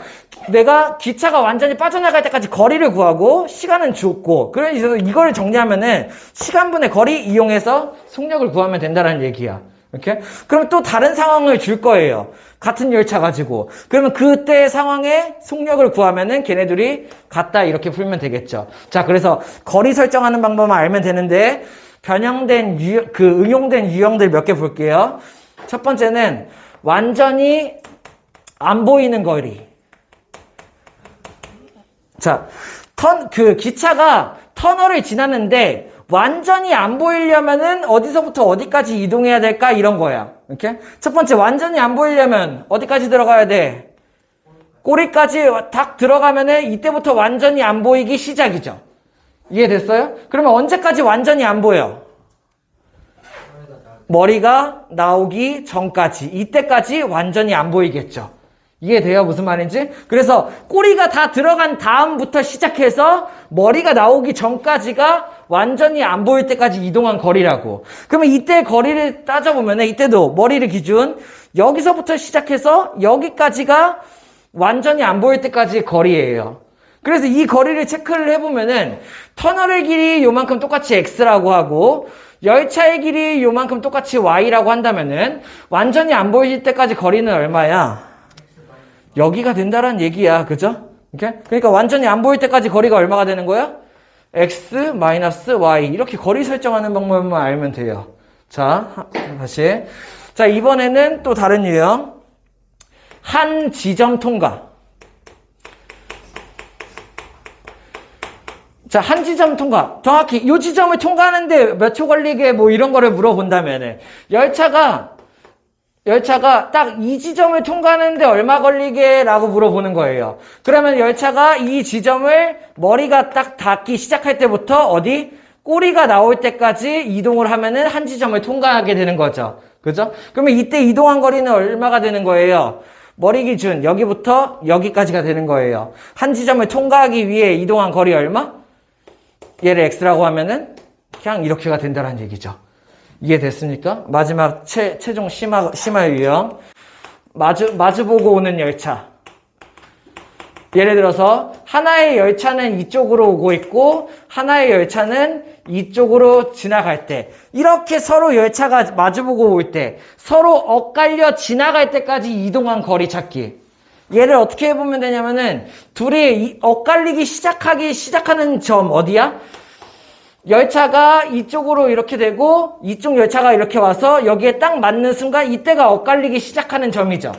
내가 기차가 완전히 빠져나갈 때까지 거리를 구하고 시간은 줬고, 그래서 이거를 정리하면은 시간분의 거리 이용해서 속력을 구하면 된다는 얘기야. 이렇게? 그럼 또 다른 상황을 줄 거예요. 같은 열차 가지고. 그러면 그때 상황에 속력을 구하면은 걔네들이 같다 이렇게 풀면 되겠죠. 자, 그래서 거리 설정하는 방법만 알면 되는데, 응용된 유형들 몇 개 볼게요. 첫 번째는 완전히 안 보이는 거리. 자, 기차가 터널을 지나는데 완전히 안 보이려면은 어디서부터 어디까지 이동해야 될까? 이런 거야. 이렇게? 첫 번째, 완전히 안 보이려면 어디까지 들어가야 돼? 꼬리까지 딱 들어가면은 이때부터 완전히 안 보이기 시작이죠. 이해됐어요? 그러면 언제까지 완전히 안 보여? 머리가 나오기 전까지. 이때까지 완전히 안 보이겠죠. 이해돼요? 무슨 말인지? 그래서 꼬리가 다 들어간 다음부터 시작해서 머리가 나오기 전까지가 완전히 안 보일 때까지 이동한 거리라고. 그러면 이때 거리를 따져보면 이때도 머리를 기준 여기서부터 시작해서 여기까지가 완전히 안 보일 때까지 거리예요. 그래서 이 거리를 체크를 해보면은 터널의 길이 요만큼 똑같이 x라고 하고 열차의 길이 요만큼 똑같이 y라고 한다면은 완전히 안 보일 때까지 거리는 얼마야? 여기가 된다는 얘기야. 그죠? 이렇게? 그러니까 완전히 안 보일 때까지 거리가 얼마가 되는 거야? x 마이너스 y. 이렇게 거리 설정하는 방법만 알면 돼요. 자, 다시. 자, 이번에는 또 다른 유형. 한 지점 통과. 자, 한 지점 통과. 정확히 이 지점을 통과하는데 몇 초 걸리게 뭐 이런 거를 물어본다면은 열차가 딱 이 지점을 통과하는데 얼마 걸리게 라고 물어보는 거예요. 그러면 열차가 이 지점을 머리가 딱 닿기 시작할 때부터 어디? 꼬리가 나올 때까지 이동을 하면은 한 지점을 통과하게 되는 거죠. 그죠? 그러면 이때 이동한 거리는 얼마가 되는 거예요? 머리 기준 여기부터 여기까지가 되는 거예요. 한 지점을 통과하기 위해 이동한 거리 얼마? 얘를 x라고 하면은 그냥 이렇게가 된다는 얘기죠. 이해됐습니까? 마지막 최종 심화 유형. 마주보고 오는 열차. 예를 들어서 하나의 열차는 이쪽으로 오고 있고 하나의 열차는 이쪽으로 지나갈 때, 이렇게 서로 열차가 마주보고 올 때 서로 엇갈려 지나갈 때까지 이동한 거리 찾기. 얘를 어떻게 해보면 되냐면은 둘이 엇갈리기 시작하는 점 어디야? 열차가 이쪽으로 이렇게 되고 이쪽 열차가 이렇게 와서 여기에 딱 맞는 순간 이때가 엇갈리기 시작하는 점이죠.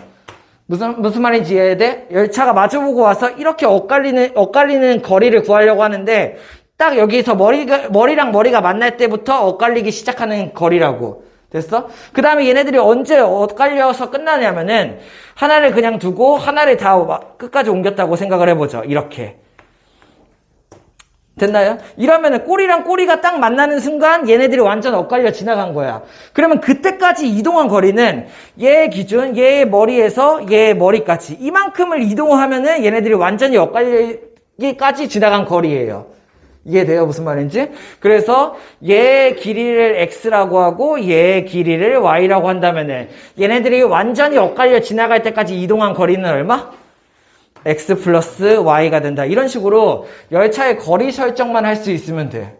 무슨 말인지 이해돼? 열차가 마주보고 와서 이렇게 엇갈리는 거리를 구하려고 하는데, 딱 여기서 머리랑 머리가 만날 때부터 엇갈리기 시작하는 거리라고. 됐어? 그 다음에 얘네들이 언제 엇갈려서 끝나냐면은, 하나를 그냥 두고, 하나를 다 끝까지 옮겼다고 생각을 해보죠. 이렇게. 됐나요? 이러면은 꼬리랑 꼬리가 딱 만나는 순간 얘네들이 완전 엇갈려 지나간 거야. 그러면 그때까지 이동한 거리는 얘의 기준, 얘의 머리에서 얘의 머리까지 이만큼을 이동하면은 얘네들이 완전히 엇갈리기까지 지나간 거리예요. 이해돼요? 무슨 말인지? 그래서 얘의 길이를 x라고 하고 얘의 길이를 y라고 한다면은 얘네들이 완전히 엇갈려 지나갈 때까지 이동한 거리는 얼마? x 플러스 y가 된다. 이런 식으로 열차의 거리 설정만 할 수 있으면 돼.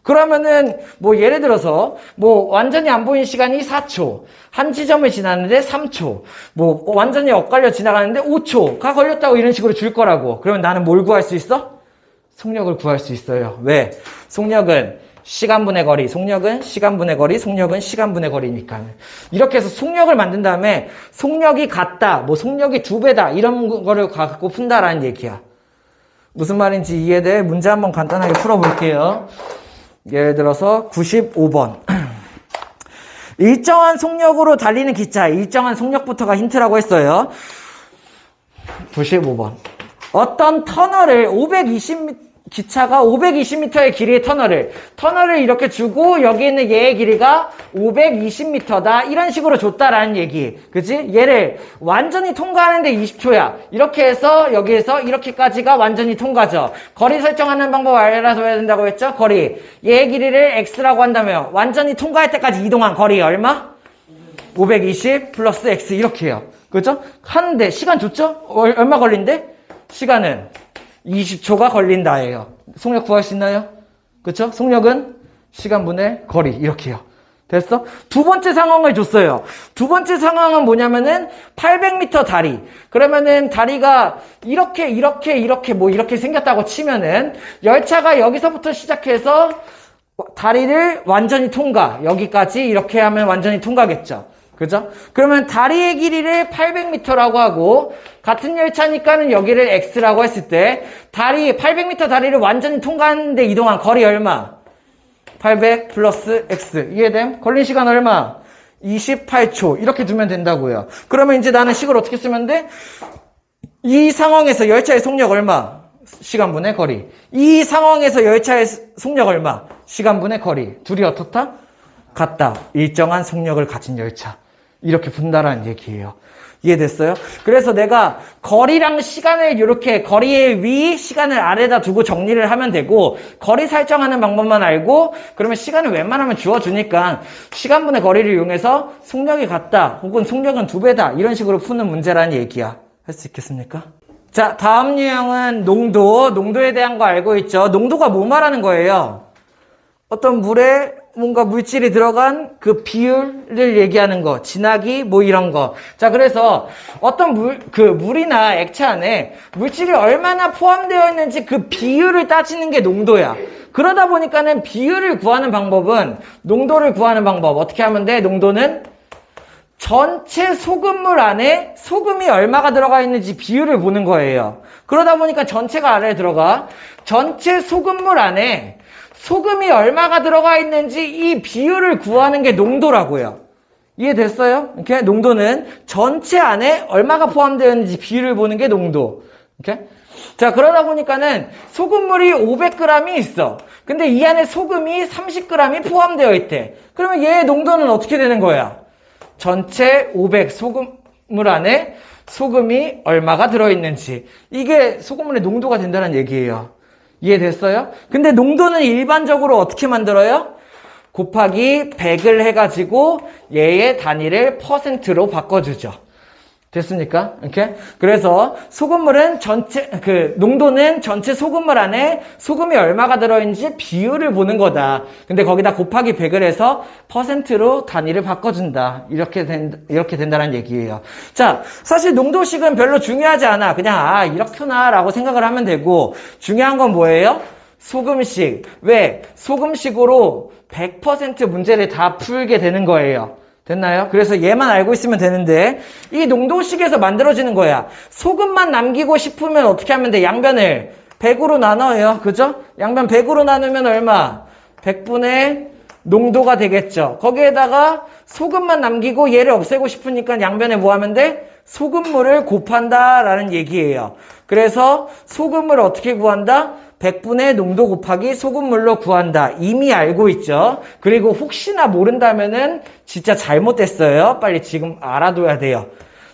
그러면은 뭐 예를 들어서 뭐 완전히 안 보이는 시간이 4초, 한 지점을 지났는데 3초, 뭐 완전히 엇갈려 지나가는데 5초가 걸렸다고 이런 식으로 줄 거라고. 그러면 나는 뭘 구할 수 있어? 속력을 구할 수 있어요. 왜? 속력은 시간분의 거리, 속력은 시간분의 거리, 속력은 시간분의 거리니까. 이렇게 해서 속력을 만든 다음에 속력이 같다, 뭐 속력이 2배다 이런 거를 갖고 푼다라는 얘기야. 무슨 말인지 이해돼? 문제 한번 간단하게 풀어볼게요. 예를 들어서 95번. 일정한 속력으로 달리는 기차, 일정한 속력부터가 힌트라고 했어요. 95번. 어떤 터널을 기차가 520m의 길이의 터널을 이렇게 주고 여기 있는 얘의 길이가 520m다 이런 식으로 줬다라는 얘기. 그치? 얘를 완전히 통과하는데 20초야. 이렇게 해서 여기에서 이렇게까지가 완전히 통과죠. 거리 설정하는 방법 알아서 해야 된다고 했죠? 거리. 얘의 길이를 x라고 한다면 완전히 통과할 때까지 이동한 거리 얼마? 520 플러스 x 이렇게 해요. 그죠? 하는데 시간 줬죠? 얼마 걸린대? 시간은 20초가 걸린다예요. 속력 구할 수 있나요? 그쵸? 속력은 시간분의 거리 이렇게요. 됐어? 두 번째 상황을 줬어요. 두 번째 상황은 뭐냐면은 800m 다리. 그러면은 다리가 이렇게 뭐 이렇게 생겼다고 치면은 열차가 여기서부터 시작해서 다리를 완전히 통과. 여기까지 이렇게 하면 완전히 통과겠죠. 그죠? 그러면 다리의 길이를 800m라고 하고 같은 열차니까는 여기를 x라고 했을 때 800m 다리를 완전히 통과하는데 이동한 거리 얼마? 800 플러스 x. 이해됨? 걸린 시간 얼마? 28초. 이렇게 두면 된다고요. 그러면 이제 나는 식을 어떻게 쓰면 돼? 이 상황에서 열차의 속력 얼마? 시간분의 거리. 이 상황에서 열차의 속력 얼마? 시간분의 거리. 둘이 어떻다? 같다. 일정한 속력을 가진 열차. 이렇게 분다라는 얘기예요. 이해됐어요? 그래서 내가 거리랑 시간을 이렇게 거리의 위, 시간을 아래다 두고 정리를 하면 되고 거리 설정하는 방법만 알고 그러면 시간을 웬만하면 주어주니까 시간분의 거리를 이용해서 속력이 같다 혹은 속력은 2배다 이런 식으로 푸는 문제라는 얘기야. 할 수 있겠습니까? 자, 다음 유형은 농도에 대한 거 알고 있죠? 농도가 뭐 말하는 거예요? 어떤 물에 뭔가 물질이 들어간 그 비율을 얘기하는 거, 진하기, 뭐 이런 거. 자, 그래서 어떤 물이나 액체 안에 물질이 얼마나 포함되어 있는지 그 비율을 따지는 게 농도야. 그러다 보니까는 비율을 구하는 방법은 농도를 구하는 방법. 어떻게 하면 돼? 농도는 전체 소금물 안에 소금이 얼마가 들어가 있는지 비율을 보는 거예요. 그러다 보니까 전체가 아래에 들어가. 전체 소금물 안에 소금이 얼마가 들어가 있는지 이 비율을 구하는 게 농도라고요. 이해됐어요? 이렇게 농도는 전체 안에 얼마가 포함되어 있는지 비율을 보는 게 농도. 이렇게. 자, 그러다 보니까는 소금물이 500g이 있어. 근데 이 안에 소금이 30g이 포함되어 있대. 그러면 얘의 농도는 어떻게 되는 거야? 전체 500 소금물 안에 소금이 얼마가 들어있는지. 이게 소금물의 농도가 된다는 얘기예요. 이해됐어요? 근데 농도는 일반적으로 어떻게 만들어요? 곱하기 100을 해가지고 얘의 단위를 %로 바꿔주죠. 됐습니까? 이렇게. 그래서 소금물은 농도는 전체 소금물 안에 소금이 얼마가 들어있는지 비율을 보는 거다. 근데 거기다 곱하기 100을 해서 %로 단위를 바꿔준다. 이렇게 된다는 얘기예요. 자, 사실 농도식은 별로 중요하지 않아. 그냥, 이렇구나, 라고 생각을 하면 되고, 중요한 건 뭐예요? 소금식. 왜? 소금식으로 100% 문제를 다 풀게 되는 거예요. 됐나요? 그래서 얘만 알고 있으면 되는데 이 농도식에서 만들어지는 거야. 소금만 남기고 싶으면 어떻게 하면 돼? 양변을 100으로 나눠요. 그죠? 양변 100으로 나누면 얼마? 100분의 농도가 되겠죠. 거기에다가 소금만 남기고 얘를 없애고 싶으니까 양변에 뭐 하면 돼? 소금물을 곱한다라는 얘기예요. 그래서 소금을 어떻게 구한다? 100분의 농도 곱하기 소금물로 구한다. 이미 알고 있죠. 그리고 혹시나 모른다면은 진짜 잘못됐어요. 빨리 지금 알아둬야 돼요.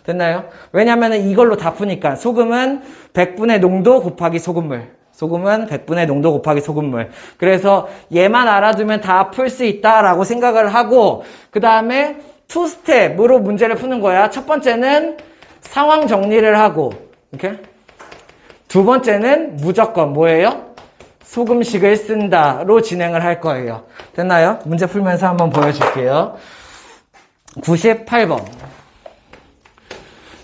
됐나요? 왜냐면은 이걸로 다 푸니까. 소금은 100분의 농도 곱하기 소금물. 소금은 100분의 농도 곱하기 소금물. 그래서 얘만 알아두면 다 풀 수 있다라고 생각을 하고, 그 다음에 2스텝으로 문제를 푸는 거야. 첫 번째는 상황 정리를 하고, 이렇게. 두 번째는 무조건 뭐예요? 소금식을 쓴다로 진행을 할 거예요. 됐나요? 문제 풀면서 한번 보여줄게요. 98번.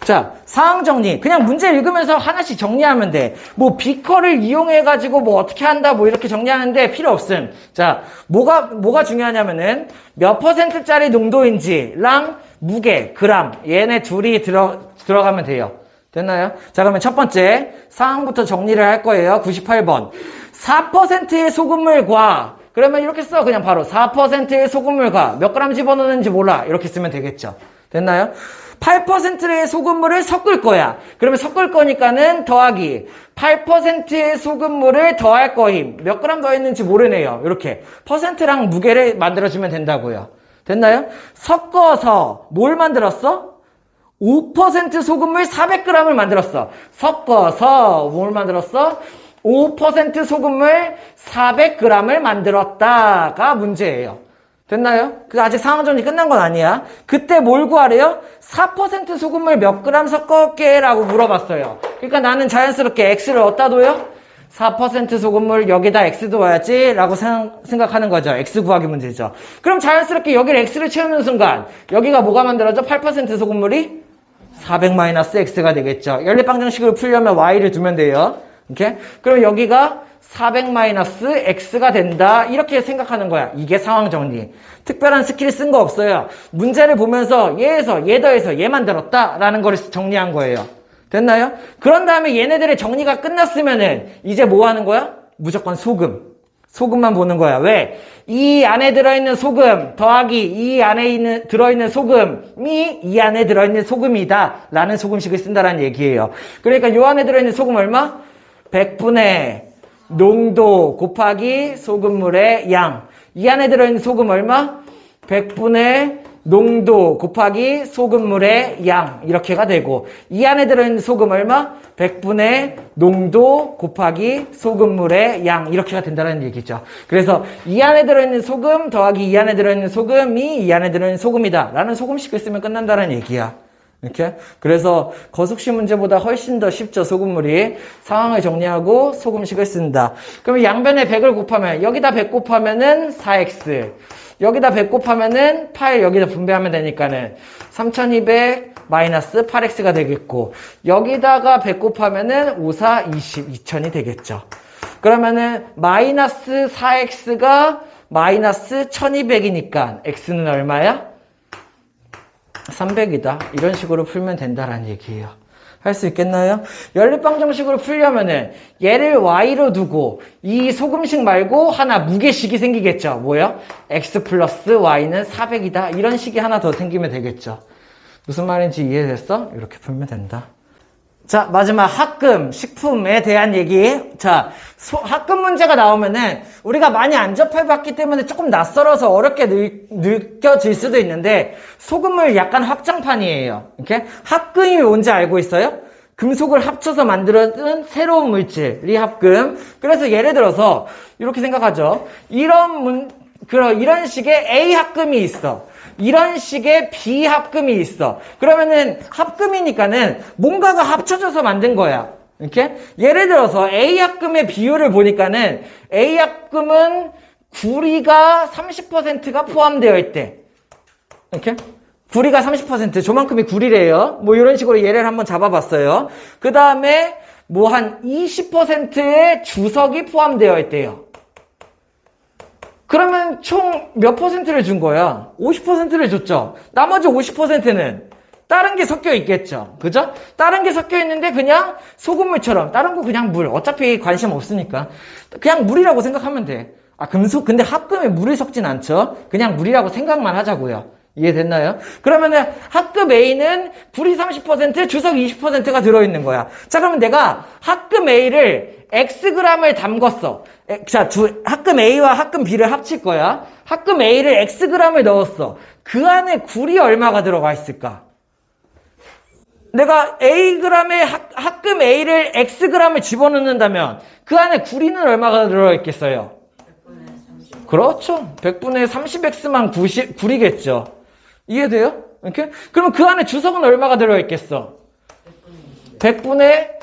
자, 상황 정리. 그냥 문제 읽으면서 하나씩 정리하면 돼. 뭐 비커를 이용해가지고 뭐 어떻게 한다 뭐 이렇게 정리하는데 필요 없음. 자, 뭐가 중요하냐면은 몇 %짜리 농도인지랑 무게, 그람, 얘네 둘이 들어가면 돼요. 됐나요? 자, 그러면 첫 번째 상황부터 정리를 할 거예요. 98번. 4%의 소금물과, 그러면 이렇게 써. 그냥 바로 4%의 소금물과 몇 그램 집어넣는지 몰라. 이렇게 쓰면 되겠죠. 됐나요? 8%의 소금물을 섞을 거야. 그러면 섞을 거니까는 더하기 8%의 소금물을 더할 거임. 몇 그램 더했는지 모르네요. 이렇게 퍼센트랑 무게를 만들어주면 된다고요. 됐나요? 섞어서 뭘 만들었어? 5% 소금물 400g을 만들었어. 섞어서 뭘 만들었어? 5% 소금물 400g을 만들었다가 문제예요. 됐나요? 그 아직 상황 정리 끝난 건 아니야. 그때 뭘 구하래요? 4% 소금물 몇 그램 섞을게? 라고 물어봤어요. 그러니까 나는 자연스럽게 X를 어디다 둬요? 4% 소금물 여기다 X 둬야지 라고 생각하는 거죠. X 구하기 문제죠. 그럼 자연스럽게 여기를 X를 채우는 순간 여기가 뭐가 만들어져? 8% 소금물이 400-X가 되겠죠. 연립방정식으로 풀려면 Y를 두면 돼요. 이렇게. 그럼 여기가 400-X가 된다. 이렇게 생각하는 거야. 이게 상황 정리. 특별한 스킬 쓴 거 없어요. 문제를 보면서 얘에서 얘 더해서 얘 만들었다 라는 거를 정리한 거예요. 됐나요? 그런 다음에 얘네들의 정리가 끝났으면은 이제 뭐 하는 거야? 무조건 소금. 소금만 보는 거야. 왜? 이 안에 들어있는 소금 더하기 이 안에 들어있는 소금이 이 안에 들어있는 소금이다 라는 소금식을 쓴다라는 얘기예요. 그러니까 요 안에 들어있는 소금 얼마? 100분의 농도 곱하기 소금물의 양. 이 안에 들어있는 소금 얼마? 100분의 농도 곱하기 소금물의 양. 이렇게가 되고 이 안에 들어있는 소금 얼마? 100분의 농도 곱하기 소금물의 양. 이렇게가 된다는 얘기죠. 그래서 이 안에 들어있는 소금 더하기 이 안에 들어있는 소금이 이 안에 들어있는 소금이다 라는 소금식을 쓰면 끝난다는 얘기야. 이렇게. 그래서 거숙식 문제보다 훨씬 더 쉽죠. 소금물이. 상황을 정리하고 소금식을 쓴다. 그러면 양변에 100을 곱하면 여기다 100 곱하면은 4x 여기다 100 곱하면은 8 여기다 분배하면 되니까는 3200 마이너스 8x가 되겠고 여기다가 100 곱하면은 5, 4, 20 2000이 되겠죠. 그러면은 마이너스 4x가 마이너스 1200이니까 x는 얼마야? 300이다. 이런 식으로 풀면 된다라는 얘기예요. 할 수 있겠나요? 연립방정식으로 풀려면은 얘를 y로 두고 이 소금식 말고 하나 무게식이 생기겠죠. 뭐요? x 플러스 y는 400이다. 이런 식이 하나 더 생기면 되겠죠. 무슨 말인지 이해됐어? 이렇게 풀면 된다. 자, 마지막 학금, 식품에 대한 얘기. 자, 학금 문제가 나오면은 우리가 많이 안 접해봤기 때문에 조금 낯설어서 어렵게 느껴질 수도 있는데 소금물 약간 확장판이에요. 이렇게 합금이 뭔지 알고 있어요? 금속을 합쳐서 만들어진 새로운 물질이 합금. 그래서 예를 들어서 이렇게 생각하죠. 이런 식의 A 합금이 있어. 이런 식의 B 합금이 있어. 그러면은 합금이니까는 뭔가가 합쳐져서 만든 거야. 이렇게? 예를 들어서 A 합금의 비율을 보니까는 A 합금은 구리가 30%가 포함되어 있대. 이렇게? 구리가 30%, 저만큼이 구리래요. 뭐 이런 식으로 예를 한번 잡아봤어요. 그 다음에 뭐 한 20%의 주석이 포함되어 있대요. 그러면 총 몇 퍼센트를 준 거야? 50%를 줬죠. 나머지 50%는 다른 게 섞여 있겠죠. 그죠? 다른 게 섞여 있는데 그냥 소금물처럼, 다른 거 그냥 물. 어차피 관심 없으니까. 그냥 물이라고 생각하면 돼. 근데 합금에 물이 섞진 않죠. 그냥 물이라고 생각만 하자고요. 이해됐나요? 그러면은 합금 A는 불이 30%, 주석 20%가 들어있는 거야. 자, 그러면 내가 합금 A를 Xg을 담궜어. 자, 합금 A와 합금 B를 합칠 거야. 합금 A를 Xg을 넣었어. 그 안에 굴이 얼마가 들어가 있을까? 내가 Ag에 합금 A를 Xg을 집어넣는다면 그 안에 굴이는 얼마가 들어있겠어요? 100분의 30. 그렇죠. 100분의 30x만 굴이겠죠. 이해돼요? 이렇게? 그러면 그 안에 주석은 얼마가 들어있겠어? 100분의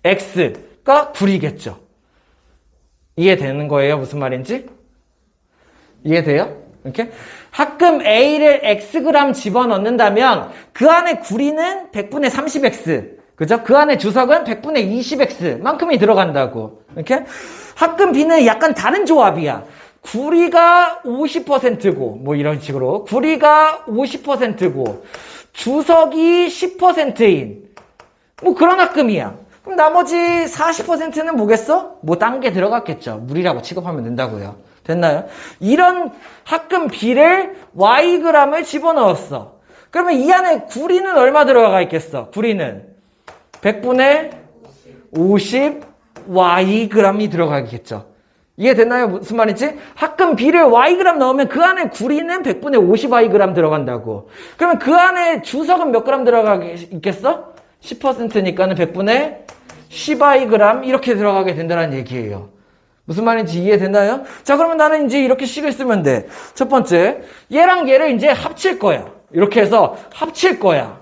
20x가 굴이겠죠. 이해되는 거예요? 무슨 말인지? 이해돼요? 이렇게? 합금 A를 Xg 집어넣는다면 그 안에 굴이는 100분의 30x. 그죠? 그 안에 주석은 100분의 20x 만큼이 들어간다고. 이렇게? 합금 B는 약간 다른 조합이야. 구리가 50%고, 뭐 이런 식으로. 구리가 50%고, 주석이 10%인, 뭐 그런 합금이야. 그럼 나머지 40%는 뭐겠어? 뭐 딴 게 들어갔겠죠. 물이라고 취급하면 된다고요. 됐나요? 이런 합금 B를 Yg을 집어넣었어. 그러면 이 안에 구리는 얼마 들어가 있겠어? 구리는 100분의 50 Yg이 들어가겠죠. 이해됐나요? 무슨 말인지? 합금 B를 Yg 넣으면 그 안에 구리는 100분의 50 Yg 들어간다고. 그러면 그 안에 주석은 몇 g 들어가게 있겠어? 10%니까는 100분의 10 Yg 이렇게 들어가게 된다는 얘기예요. 무슨 말인지 이해됐나요? 자, 그러면 나는 이제 이렇게 식을 쓰면 돼. 첫 번째, 얘랑 얘를 이제 합칠 거야. 이렇게 해서 합칠 거야.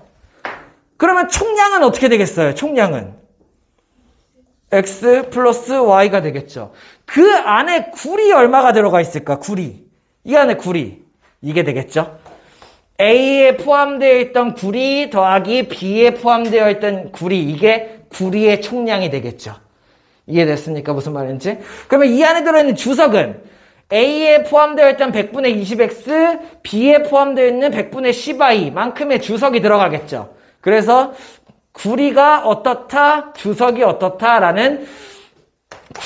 그러면 총량은 어떻게 되겠어요? 총량은 x 플러스 y가 되겠죠. 그 안에 굴이 얼마가 들어가 있을까? 굴이. 이 안에 굴이. 이게 되겠죠. A에 포함되어 있던 굴이 더하기 B에 포함되어 있던 굴이. 이게 굴이의 총량이 되겠죠. 이해됐습니까? 무슨 말인지? 그러면 이 안에 들어있는 주석은 A에 포함되어 있던 100분의 20x, B에 포함되어 있는 100분의 10y 만큼의 주석이 들어가겠죠. 그래서 구리가 어떻다, 주석이 어떻다라는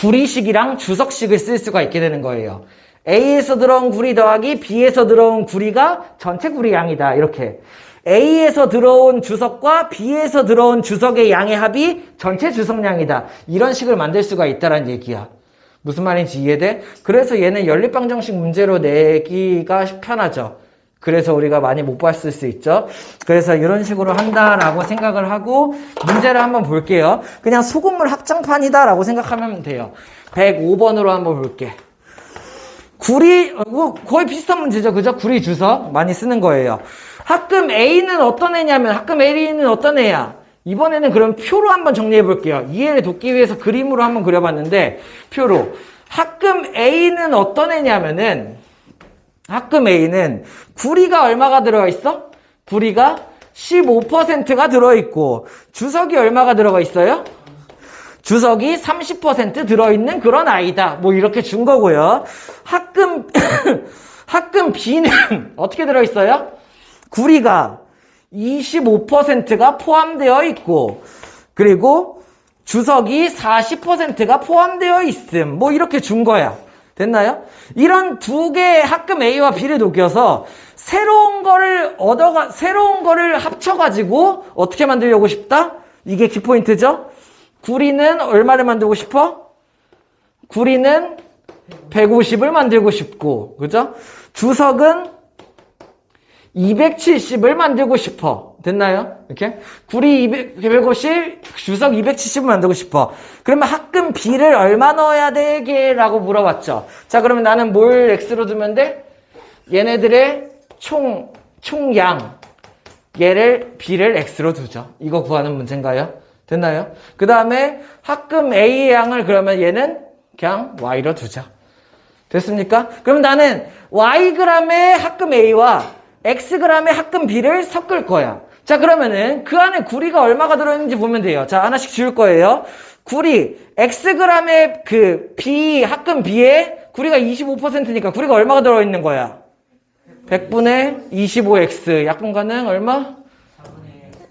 구리식이랑 주석식을 쓸 수가 있게 되는 거예요. A에서 들어온 구리 더하기 B에서 들어온 구리가 전체 구리 양이다. 이렇게. A에서 들어온 주석과 B에서 들어온 주석의 양의 합이 전체 주석량이다. 이런 식을 만들 수가 있다는 얘기야. 무슨 말인지 이해돼? 그래서 얘는 연립방정식 문제로 내기가 편하죠. 그래서 우리가 많이 못 봤을 수 있죠. 그래서 이런 식으로 한다라고 생각을 하고 문제를 한번 볼게요. 그냥 소금물 합장판이다라고 생각하면 돼요. 105번으로 한번 볼게. 구리, 거의 비슷한 문제죠. 그죠? 구리 주석 많이 쓰는 거예요. 합금 A는 어떤 애냐면 합금 A는 어떤 애야? 이번에는 그럼 표로 한번 정리해 볼게요. 이해를 돕기 위해서 그림으로 한번 그려봤는데 표로. 합금 A는 어떤 애냐면은 합금 A는 구리가 얼마가 들어있어? 구리가 15%가 들어있고 주석이 얼마가 들어가 있어요? 주석이 30% 들어있는 그런 아이다. 뭐 이렇게 준 거고요. 합금 B는 어떻게 들어있어요? 구리가 25%가 포함되어 있고 그리고 주석이 40%가 포함되어 있음. 뭐 이렇게 준 거야. 됐나요? 이런 두 개의 합금 A와 B를 녹여서 새로운 거를 합쳐가지고 어떻게 만들려고 싶다? 이게 키포인트죠? 구리는 얼마를 만들고 싶어? 구리는 150을 만들고 싶고, 그죠? 주석은 270을 만들고 싶어. 됐나요? 이렇게? 구리 150, 주석 270을 만들고 싶어. 그러면 합금 B를 얼마 넣어야 되게? 라고 물어봤죠. 자, 그러면 나는 뭘 X로 두면 돼? 얘네들의 총양. 얘를 B를 X로 두죠. 이거 구하는 문제인가요? 됐나요? 그 다음에 합금 A의 양을 그러면 얘는 그냥 Y로 두죠. 됐습니까? 그럼 나는 Yg의 합금 A와 Xg의 합금 B를 섞을 거야. 자, 그러면은 그 안에 구리가 얼마가 들어있는지 보면 돼요. 자, 하나씩 지울 거예요. 구리, Xg의 그 B, 합금 B에 구리가 25%니까 구리가 얼마가 들어있는 거야? 100분의 25x. 약분가능 얼마?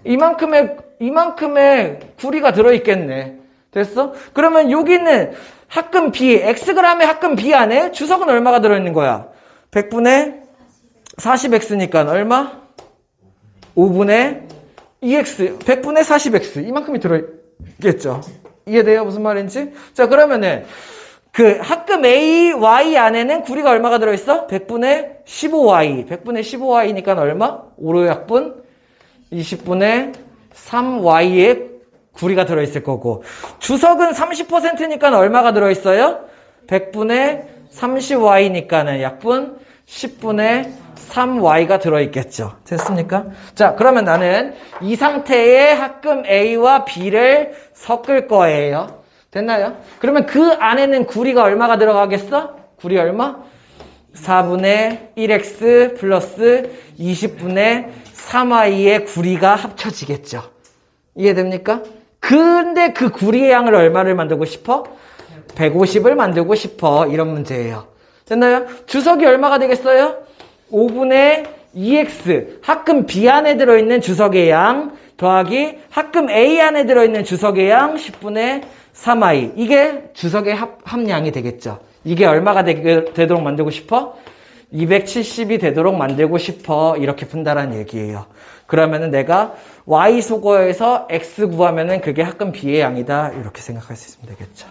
4분의 이만큼의 구리가 들어있겠네. 됐어? 그러면 여기는 합금 B, xg의 합금 B 안에 주석은 얼마가 들어있는 거야? 100분의 40x니까 얼마? 5분의 2x, 100분의 40x. 이만큼이 들어있겠죠. 이해돼요? 무슨 말인지? 자, 그러면은 그 합금 A, Y 안에는 구리가 얼마가 들어있어? 100분의 15Y. 100분의 15Y니까 얼마? 5로 약분 20분의 3Y의 구리가 들어있을 거고, 주석은 30%니까 얼마가 들어있어요? 100분의 30Y니까는 약분 10분의 3Y가 들어있겠죠. 됐습니까? 자, 그러면 나는 이 상태의 합금 A와 B를 섞을 거예요. 됐나요? 그러면 그 안에는 구리가 얼마가 들어가겠어? 구리 얼마? 4분의 1x 플러스 20분의 3y의 구리가 합쳐지겠죠. 이해됩니까? 근데 그 구리의 양을 얼마를 만들고 싶어? 150을 만들고 싶어. 이런 문제예요. 됐나요? 주석이 얼마가 되겠어요? 5분의 2x 합금 B 안에 들어있는 주석의 양 더하기 합금 A 안에 들어있는 주석의 양 10분의 3i. 이게 주석의 합량이 되겠죠. 이게 얼마가 되도록 만들고 싶어? 270이 되도록 만들고 싶어. 이렇게 푼다는 얘기예요. 그러면은 내가 y 소거에서 x 구하면은 그게 합금 B의 양이다. 이렇게 생각할 수 있으면 되겠죠.